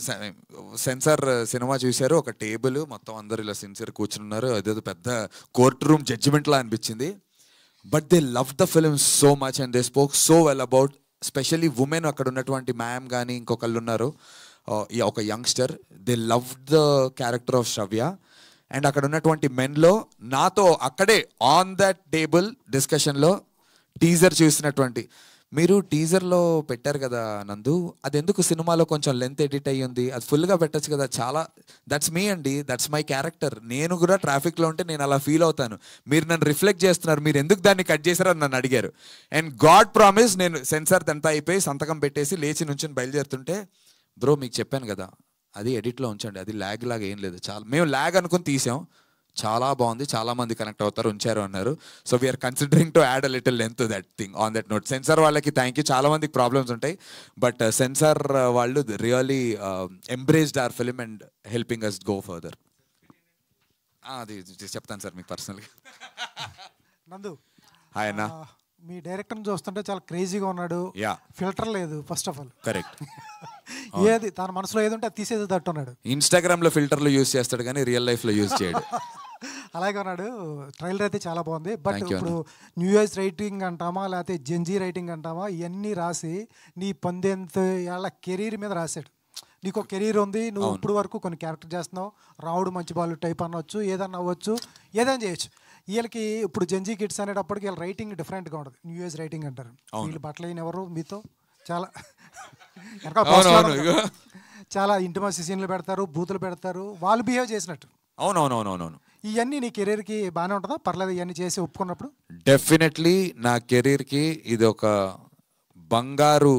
censor cinema చూశారు, ఒక టేబుల్ మొత్తం అందరు ఇలా సిన్సియర్ కూర్చున్నారు, అదేదో పెద్ద కోర్ట్ రూమ్ జడ్జిమెంట్లా అనిపించింది. But they love the film so much and they spoke so well about, specially women అక్కడ ఉన్నటువంటి మ్యామ్ కానీ ఇంకొకళ్ళు ఉన్నారు, ఒక youngster, they love the character of Shravya. And అక్కడ ఉన్నటువంటి మెన్లో నాతో అక్కడే ఆన్ దట్ టేబుల్ డిస్కషన్లో టీజర్ చూసినటువంటి, మీరు టీజర్లో పెట్టారు కదా నందు, అది ఎందుకు సినిమాలో కొంచెం లెంత్ ఎడిట్ అయ్యి ఉంది, అది ఫుల్గా పెట్టచ్చు కదా, చాలా దట్స్ మీ అండి, దట్స్ మై క్యారెక్టర్, నేను కూడా ట్రాఫిక్లో ఉంటే నేను అలా ఫీల్ అవుతాను, మీరు నన్ను రిఫ్లెక్ట్ చేస్తున్నారు, మీరు ఎందుకు దాన్ని కట్ చేశారని నన్ను అడిగారు. అండ్ గాడ్ ప్రామిస్, నేను సెన్సార్ అంతా అయిపోయి సంతకం పెట్టేసి లేచి నుంచి బయలుదేరుతుంటే, బ్రో మీకు చెప్పాను కదా అది ఎడిట్లో ఉంచండి, అది ల్యాగ్ లాగా ఏం లేదు, చాలా మేము ల్యాగ్ అనుకుని తీసాం, చాలా బాగుంది, చాలా మంది కనెక్ట్ అవుతారు, ఉంచారు అన్నారు. So we're considering to add a little length that thing on that note. Censor వాళ్ళకి థ్యాంక్ యూ, చాలా మందికి ప్రాబ్లమ్స్ ఉంటాయి, బట్ సెన్సార్ వాళ్ళు really embraced our film and helping us go further. అది చెప్తాను సార్ మీకు పర్సనల్గా. నందు హాయ్ అన్న. మీ డైరెక్టర్ని చూస్తుంటే చాలా క్రేజీగా ఉన్నాడు, ఫిల్టర్ లేదు ఫస్ట్ ఆఫ్ ఆల్. కరెక్ట్. ఏది తన మనసులో ఏది ఉంటే అది తీసేది తట్టున్నాడు. ఇన్స్టాగ్రామ్లో ఫిల్టర్లు యూజ్ చేస్తాడు కానీ రియల్ లైఫ్లో యూజ్ చేయడు. అలాగే ఉన్నాడు. ట్రైలర్ అయితే చాలా బాగుంది. బట్ ఇప్పుడు న్యూ ఏజ్ రైటింగ్ అంటామా లేకపోతే జెన్జీ రైటింగ్ అంటామా, ఇవన్నీ రాసి నీ 18 ఏళ్ల కెరీర్ మీద రాశాడు. నీకు ఒక కెరీర్ ఉంది, నువ్వు ఇప్పుడు వరకు కొన్ని క్యారెక్టర్ చేస్తున్నావు, రావుడు మంచి బాలు టైప్ అనవచ్చు, ఏదన్నా అవ్వచ్చు, ఏదైనా చేయొచ్చు. వీళ్ళకి ఇప్పుడు జెన్జీ కిడ్స్ అనేటప్పటికి వీళ్ళ రైటింగ్ డిఫరెంట్గా ఉంటుంది, న్యూ ఏజ్ రైటింగ్ అంటారు. వీళ్ళు బట్టలు అయిన ఎవరు మీతో చాలా చాలా ఇంటిమసీ సీన్లు పెడతారు, బూతులు పెడతారు, వాళ్ళు బిహేవ్ చేసినట్టు. అవునవునవునవును. ఇవన్నీ నీ కెరీర్కి బాగానే ఉంటుందా? పర్లేదు ఇవన్నీ చేసి ఒప్పుకున్నప్పుడు? డెఫినెట్లీ నా కెరీర్కి ఇది ఒక బంగారు,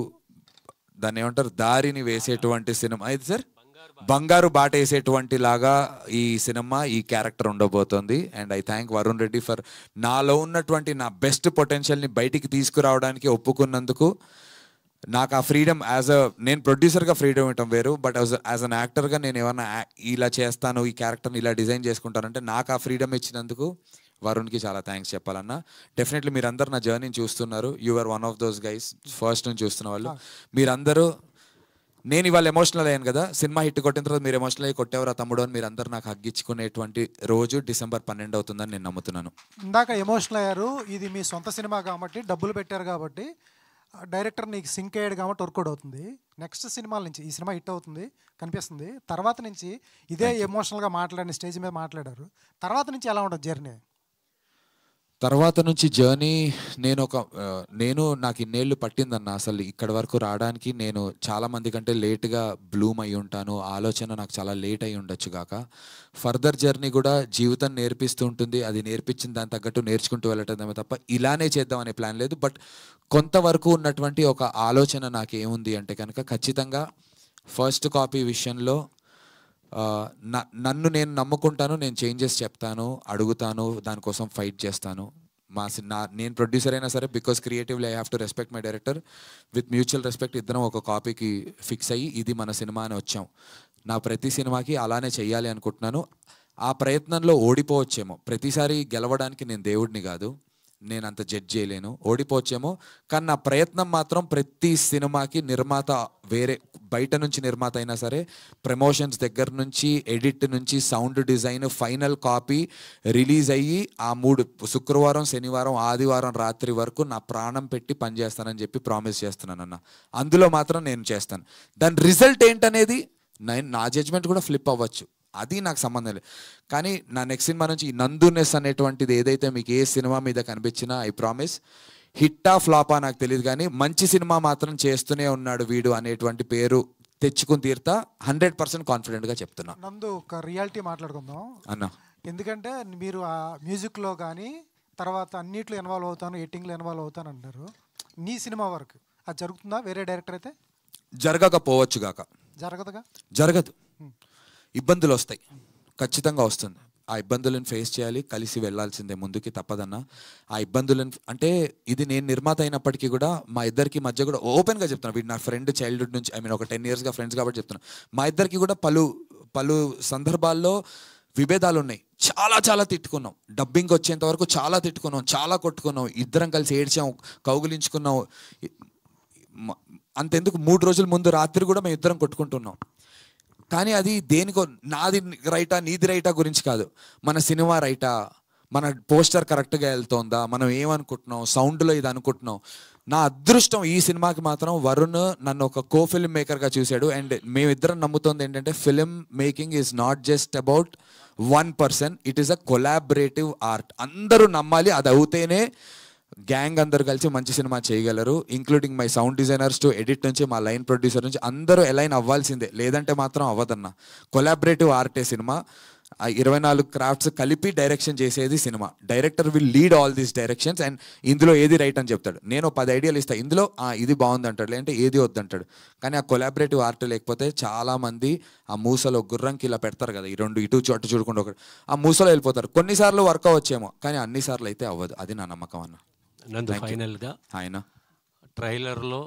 దాన్ని ఏమంటారు, దారిని వేసేటువంటి సినిమా ఇది సార్, బంగారు బాట వేసేటువంటి లాగా ఈ సినిమా, ఈ క్యారెక్టర్ ఉండబోతోంది. And I thank Varun Reddy for నాలో ఉన్నటువంటి నా బెస్ట్ పొటెన్షియల్ని బయటికి తీసుకురావడానికి ఒప్పుకున్నందుకు. నాకు ఆ ఫ్రీడమ్ నేను ప్రొడ్యూసర్గా ఫ్రీడమ్ ఇవ్వటం వేరు, బట్ యాజ్ అన్ యాక్టర్గా నేను ఏమన్నా ఇలా చేస్తాను, ఈ క్యారెక్టర్ని ఇలా డిజైన్ చేసుకుంటానంటే నాకు ఆ ఫ్రీడమ్ ఇచ్చినందుకు వరుణ్కి చాలా థ్యాంక్స్ చెప్పాలన్నా. డెఫినెట్లీ మీరందరూ నా జర్నీని చూస్తున్నారు, you are one of those guys, first నుంచి చూస్తున్న వాళ్ళు మీరందరూ. నేను ఇవాళ ఎమోషనల్ అయ్యాను కదా, సినిమా హిట్ కొట్టిన తర్వాత మీరు ఎమోషనల్ అయ్యి కొట్టేవరా తమ్ముడు అని మీరు అందరూ నాకు హగ్గించుకునేటువంటి రోజు December 12 అవుతుందని నేను నమ్ముతున్నాను. ఇందాక ఎమోషనల్ అయ్యారు, ఇది మీ సొంత సినిమా కాబట్టి, డబ్బులు పెట్టారు కాబట్టి, డైరెక్టర్ నీకు సింక్ అయ్యాడు కాబట్టి వర్కౌట్ అవుతుంది. నెక్స్ట్ సినిమాల నుంచి ఈ సినిమా హిట్ అవుతుంది కనిపిస్తుంది, తర్వాత నుంచి ఇదే ఎమోషనల్గా మాట్లాడిన స్టేజ్ మీద మాట్లాడారు, తర్వాత నుంచి ఎలా ఉంటుంది జర్నీ? తర్వాత నుంచి జర్నీ నేను నాకు ఇన్నేళ్ళు పట్టిందన్న అసలు ఇక్కడి వరకు రావడానికి. నేను చాలామంది కంటే లేట్గా బ్లూమ్ అయి ఉంటాను, ఆలోచన నాకు చాలా లేట్ అయి ఉండొచ్చు కాక. ఫర్దర్ జర్నీ కూడా జీవితం నేర్పిస్తూ ఉంటుంది, అది నేర్పించిన దాని తగ్గట్టు నేర్చుకుంటూ వెళ్ళటమే తప్ప ఇలానే చేద్దాం అనే ప్లాన్ లేదు. బట్ కొంతవరకు ఉన్నటువంటి ఒక ఆలోచన నాకు ఏముంది అంటే కనుక, ఖచ్చితంగా ఫస్ట్ కాపీ విషయంలో నన్ను నేను నమ్ముకుంటాను, నేను చేంజెస్ చెప్తాను, అడుగుతాను, దానికోసం ఫైట్ చేస్తాను. నేను ప్రొడ్యూసర్ అయినా సరే, because creatively I have to respect my director. With mutual respect ఇద్దరం ఒక కాపీకి ఫిక్స్ అయ్యి ఇది మన సినిమా అని వచ్చాం. నా ప్రతి సినిమాకి అలానే చెయ్యాలి అనుకుంటున్నాను. ఆ ప్రయత్నంలో ఓడిపోవచ్చేమో, ప్రతిసారి గెలవడానికి నేను దేవుడిని కాదు, నేను అంత జడ్జ్ చేయలేను, ఓడిపోవచ్చేమో. కానీ నా ప్రయత్నం మాత్రం ప్రతి సినిమాకి నిర్మాత వేరే బయట నుంచి నిర్మాత అయినా సరే, ప్రమోషన్స్ దగ్గర నుంచి, ఎడిట్ నుంచి, sound design, final copy release అయ్యి ఆ 3 శుక్రవారం, శనివారం, ఆదివారం రాత్రి వరకు నా ప్రాణం పెట్టి పనిచేస్తానని చెప్పి ప్రామిస్ చేస్తున్నానన్న. అందులో మాత్రం నేను చేస్తాను. దాని రిజల్ట్ ఏంటనేది నా జడ్జ్మెంట్ కూడా ఫ్లిప్ అవ్వచ్చు, అది నాకు సంబంధం లేదు. కానీ నా నెక్స్ట్ సినిమా నుంచి ఈ నందునెస్ అనేటువంటిది ఏదైతే మీకు ఏ సినిమా మీద కనిపించినా, ఐ ప్రామిస్ హిట్టా ఫ్లాపా నాకు తెలియదు, కానీ మంచి సినిమా మాత్రం చేస్తూనే ఉన్నాడు వీడు అనేటువంటి పేరు తెచ్చుకుని తీరుతా. 100% కాన్ఫిడెంట్గా చెప్తున్నా. నందు, ఒక రియాలిటీ మాట్లాడుకుందాం అన్న. ఎందుకంటే మీరు ఆ మ్యూజిక్లో కానీ తర్వాత అన్నిట్లో ఇన్వాల్వ్ అవుతాను, ఎడిటింగ్లో ఇన్వాల్వ్ అవుతాను అంటారు. నీ సినిమా వరకు అది జరుగుతుందా? వేరే డైరెక్టర్ అయితే జరగకపోవచ్చు గాక, జరగదుగా, జరగదు. ఇబ్బందులు వస్తాయి, ఖచ్చితంగా వస్తుంది. ఆ ఇబ్బందులను ఫేస్ చేయాలి, కలిసి వెళ్ళాల్సిందే ముందుకి, తప్పదన్నా. ఆ ఇబ్బందులను అంటే ఇది నేను నిర్మాత అయినప్పటికీ కూడా మా ఇద్దరికి మధ్య కూడా ఓపెన్గా చెప్తున్నాను, వీడు నా ఫ్రెండ్ చైల్డ్హుడ్ నుంచి, ఒక 10 yearsగా ఫ్రెండ్స్ కాబట్టి చెప్తున్నాను. మా ఇద్దరికి కూడా పలు సందర్భాల్లో విభేదాలు ఉన్నాయి. చాలా తిట్టుకున్నాం, డబ్బింగ్ వచ్చేంత వరకు చాలా తిట్టుకున్నాం, చాలా కొట్టుకున్నాం, ఇద్దరం కలిసి ఏడ్చాం, కౌగులించుకున్నాం. అంతెందుకు 3 రోజుల ముందు రాత్రి కూడా మేము ఇద్దరం కొట్టుకుంటున్నాం. కానీ అది దేనికో, నాది రైటా నీది రైటా గురించి కాదు, మన సినిమా రైటా, మన పోస్టర్ కరెక్ట్గా వెళ్తోందా, మనం ఏమనుకుంటున్నాం, సౌండ్లో ఇది అనుకుంటున్నాం. నా అదృష్టం ఈ సినిమాకి మాత్రం వరుణ్ నన్ను ఒక ఫిల్మ్ మేకర్గా చూశాడు. అండ్ మేమిద్దరం నమ్ముతోంది ఏంటంటే, film making is not just about 1 person, it is a collaborative art. అందరూ నమ్మాలి, అది అవుతేనే గ్యాంగ్ అందరు కలిసి మంచి సినిమా చేయగలరు. Including my sound designers to edit నుంచి, మా లైన్ ప్రొడ్యూసర్ నుంచి అందరూ అలైన్ అవ్వాల్సిందే, లేదంటే మాత్రం అవ్వదన్న. కొలాబరేటివ్ ఆర్టే సినిమా. 24 క్రాఫ్ట్స్ కలిపి డైరెక్షన్ చేసేది సినిమా. Director will lead all these directions and ఇందులో ఏది రైట్ అని చెప్తాడు. నేను 10 ఐడియాలు ఇస్తాను, ఇందులో ఇది బాగుంది అంటాడు, లేదంటే ఏది వద్దంటాడు. కానీ ఆ కొలాబరేటివ్ ఆర్ట్ లేకపోతే చాలామంది ఆ మూసలో గుర్రంకి ఇలా పెడతారు కదా, ఈ 2 ఇటు అటు చూడకుండా ఒకటి, ఆ మూసలో వెళ్ళిపోతారు. కొన్నిసార్లు వర్క్ అవ్వచ్చేమో, కానీ అన్నిసార్లు అయితే అవ్వదు. అది నా నమ్మకం అన్న. నందు, ఫైనల్గా ఆయన ట్రైలర్లో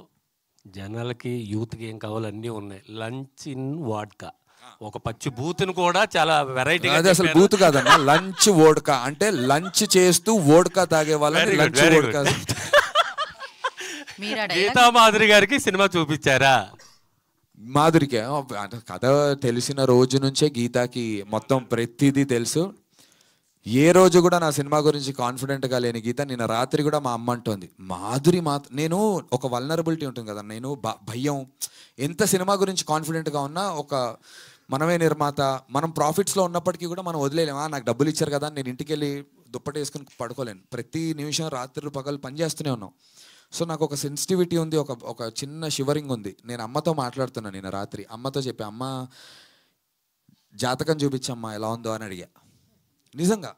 జనాలకి యూత్కి ఏం కావాలో అన్నీ ఉన్నాయి. లంచ్ ఇన్ వాడ్కా, ఒక పచ్చి బూత్ను కూడా చాలా వెరైటీ. అది అసలు బూత్ కాదన్న, లంచ్ వోడ్కా అంటే లంచ్ చేస్తూ వోడ్కా తాగే వాళ్ళని లంచ్ వోడ్కా. గీతా మాధురి గారికి సినిమా చూపించారా? మాధురికే కథ తెలిసిన రోజు నుంచే గీతాకి మొత్తం ప్రతిదీ తెలుసు. ఏ రోజు కూడా నా సినిమా గురించి కాన్ఫిడెంట్గా లేని గీత నిన్న రాత్రి కూడా మా అమ్మ అంటోంది, మాధురి నేను ఒక వల్నరబిలిటీ ఉంటుంది కదా, నేను భయం, ఎంత సినిమా గురించి కాన్ఫిడెంట్గా ఉన్నా, ఒక మనమే నిర్మాత, మనం ప్రాఫిట్స్లో ఉన్నప్పటికీ కూడా మనం వదిలేలేమా, నాకు డబ్బులు ఇచ్చారు కదా, నేను ఇంటికి వెళ్ళి దుప్పటి వేసుకుని పడుకోలేను. ప్రతి నిమిషం రాత్రులు పగలు పనిచేస్తూనే ఉన్నాం. సో నాకు ఒక సెన్సిటివిటీ ఉంది, ఒక చిన్న షివరింగ్ ఉంది. నేను అమ్మతో మాట్లాడుతున్నాను నిన్న రాత్రి, అమ్మతో చెప్పి, అమ్మ జాతకం చూపించమ్మా ఎలా ఉందో అని అడిగా. నిజంగా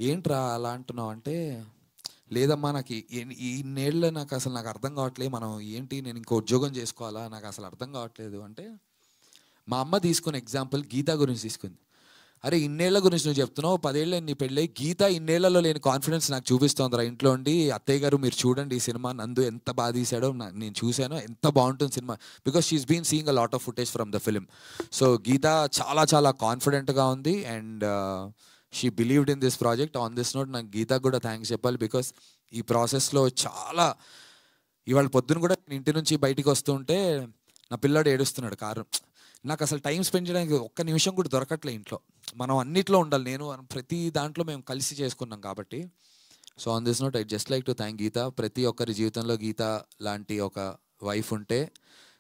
ఏంట్రా అలా అంటున్నావు అంటే, లేదమ్మా నాకు ఈ నేళ్ళలో నాకు అర్థం కావట్లేదు, మనం ఏంటి, నేను ఇంకో ఉద్యోగం చేసుకోవాలా, నాకు అసలు అర్థం కావట్లేదు అంటే, మా అమ్మ తీసుకున్న ఎగ్జాంపుల్ గీత గురించి తీసుకుంది. అరే ఇన్నేళ్ల గురించి నువ్వు చెప్తున్నావు, 10 ఏళ్ళు నీ పెళ్ళి, గీత ఇన్నేళ్లలో లేని కాన్ఫిడెన్స్ నాకు చూపిస్తోందిరా ఇంట్లో ఉండి, అత్తయ్య గారు మీరు చూడండి ఈ సినిమా, నందు ఎంత బాగా తీశాడో నేను చూశాను, ఎంత బాగుంటుంది సినిమా, because she's been seeing a lot of footage from the film. So Geetha చాలా కాన్ఫిడెంట్గా ఉంది and she believed in this project. On this note నాకు గీతకు కూడా థ్యాంక్స్ చెప్పాలి, బికాస్ ఈ ప్రాసెస్లో చాలా, ఇవాళ పొద్దున కూడా నేను ఇంటి నుంచి బయటికి వస్తుంటే నా పిల్లాడు ఏడుస్తున్నాడు కారణం, నాకు అసలు టైం స్పెండ్ చేయడానికి ఒక్క నిమిషం కూడా దొరకట్లే ఇంట్లో. మనం అన్నిట్లో ఉండాలి, నేను ప్రతి దాంట్లో మేము కలిసి చేసుకున్నాం కాబట్టి. So on this note I just like to thank Geetha. ప్రతి ఒక్కరి జీవితంలో గీత లాంటి ఒక వైఫ్ ఉంటే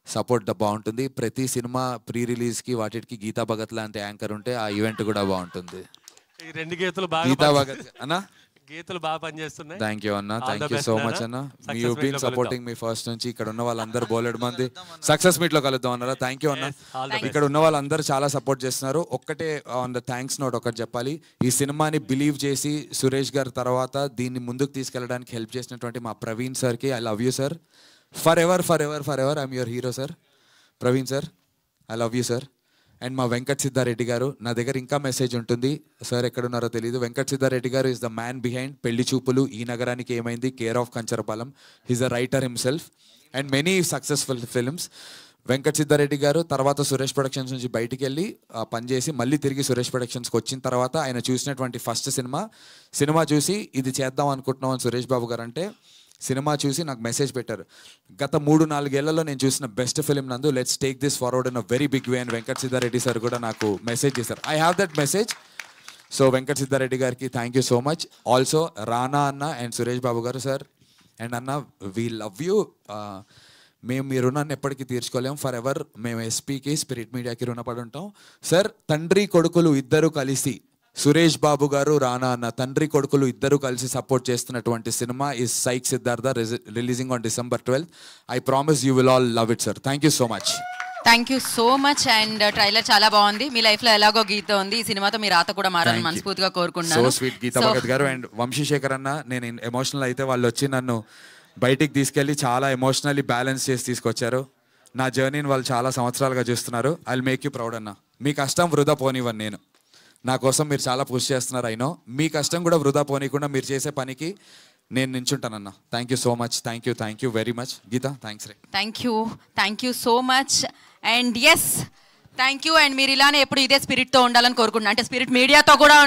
సపోర్ట్ బాగుంటుంది. ప్రతి సినిమా ప్రీ రిలీజ్కి వాటికి గీతా భగత్ లాంటి యాంకర్ ఉంటే ఆ ఈవెంట్ కూడా బాగుంటుంది. ఈ 2 గీతలు గీతా భగత్ అన్న, గీతలు బాగా పనిచేస్తున్నాయి. థ్యాంక్ యూ అన్న, థ్యాంక్ యూ సో మచ్ అన్న. You been supporting me first నుంచి. ఇక్కడ ఉన్న వాళ్ళందరూ బోలెడు మంది సక్సెస్ మీట్ లో కలుద్దాం అన్నారా. థ్యాంక్ యూ అన్న. ఇక్కడ ఉన్న వాళ్ళందరూ చాలా సపోర్ట్ చేస్తున్నారు. ఒక్కటే ఆన్ ద థ్యాంక్స్ నోట్ ఒకటి చెప్పాలి, ఈ సినిమాని బిలీవ్ చేసి సురేష్ గారి తర్వాత దీన్ని ముందుకు తీసుకెళ్ళడానికి హెల్ప్ చేసినటువంటి మా ప్రవీణ్ సార్కి I love you sir, for ever I'm your hero sir. Praveen sir I love you sir. And మా వెంకట్ సిద్ధారెడ్డి గారు, నా దగ్గర ఇంకా మెసేజ్ ఉంటుంది, సార్ ఎక్కడున్నారో తెలియదు. వెంకట్ సిద్ధారెడ్డి గారు ఈజ్ ద మ్యాన్ బిహైండ్ పెళ్లి చూపులు, ఈ నగరానికి ఏమైంది, care of Kancharapalem. He's a writer himself and many successful films. Venkat Siddhareddy garu తర్వాత సురేష్ ప్రొడక్షన్స్ నుంచి బయటికి వెళ్ళి పనిచేసి మళ్ళీ తిరిగి సురేష్ ప్రొడక్షన్స్కి వచ్చిన తర్వాత ఆయన చూసినటువంటి ఫస్ట్ సినిమా చూసి ఇది చేద్దాం అనుకుంటున్నాం అని సురేష్ బాబు గారు అంటే, సినిమా చూసి నాకు మెసేజ్ పెట్టారు, గత 3-4 ఏళ్లలో నేను చూసిన best film Nandu, let's take this forward in a very big way అని వెంకట్ సిద్ధారెడ్డి సార్ కూడా నాకు మెసేజ్ చేశారు. I have that message. So Venkat Siddareddy గారికి thank you so much. Also Rana అన్న అండ్ సురేష్ బాబు గారు సార్ అండ్ అన్న, వీ లవ్ యూ. మేము మీ రుణాన్ని ఎప్పటికీ తీర్చుకోలేము. ఫర్ ఎవర్ మేము ఎస్పీకి, స్పిరిట్ మీడియాకి రుణపడి ఉంటాం. సార్ తండ్రి కొడుకులు ఇద్దరు కలిసి, సురేష్ బాబు గారు రానా అన్న తండ్రి కొడుకులు ఇద్దరు కలిసి సపోర్ట్ చేస్తున్నటువంటి సినిమా ఈ psych Siddhartha, releasing on December 12th. I promise you will all love it sir. Thank you so much. Thank you so much. And trailer చాలా బాగుంది. మీ లైఫ్ లో ఎలాగో గీత ఉంది, ఈ సినిమాతో మీ రాత కూడా మారాలని మనస్ఫూర్తిగా కోరుకుంటున్నాను. సో స్వీట్ గీతా భగత్ గారు అండ్ వంశీశేఖర్ అన్న. నేను ఎమోషనల్ అయితే వాళ్ళు వచ్చి నన్ను బయటికి తీసుకెళ్ళి చాలా ఎమోషనల్లీ బ్యాలెన్స్ చేసి తీసుకొచ్చారు. నా జర్నీని వాళ్ళు చాలా సంవత్సరాలుగా చూస్తున్నారు. I will make you proud అన్న. మీ కష్టం వృధా పోనివ్వను నేను. నా కోసం మీరు చాలా పుష్ చేస్తున్నారు. అయినో మీ కష్టం కూడా వృధా పోనీయకుండా మీరు చేసే పనికి నేను నించుంటానన్న. Thank you so much. Thank you very much. Geetha thanks రే. Thank you so much. And yes thank you. And మీరు ఇలానే ఎప్పుడు ఇదే స్పిరిట్తో ఉండాలని కోరుకుంటున్నాను. అంటే స్పిరిట్ మీడియాతో కూడా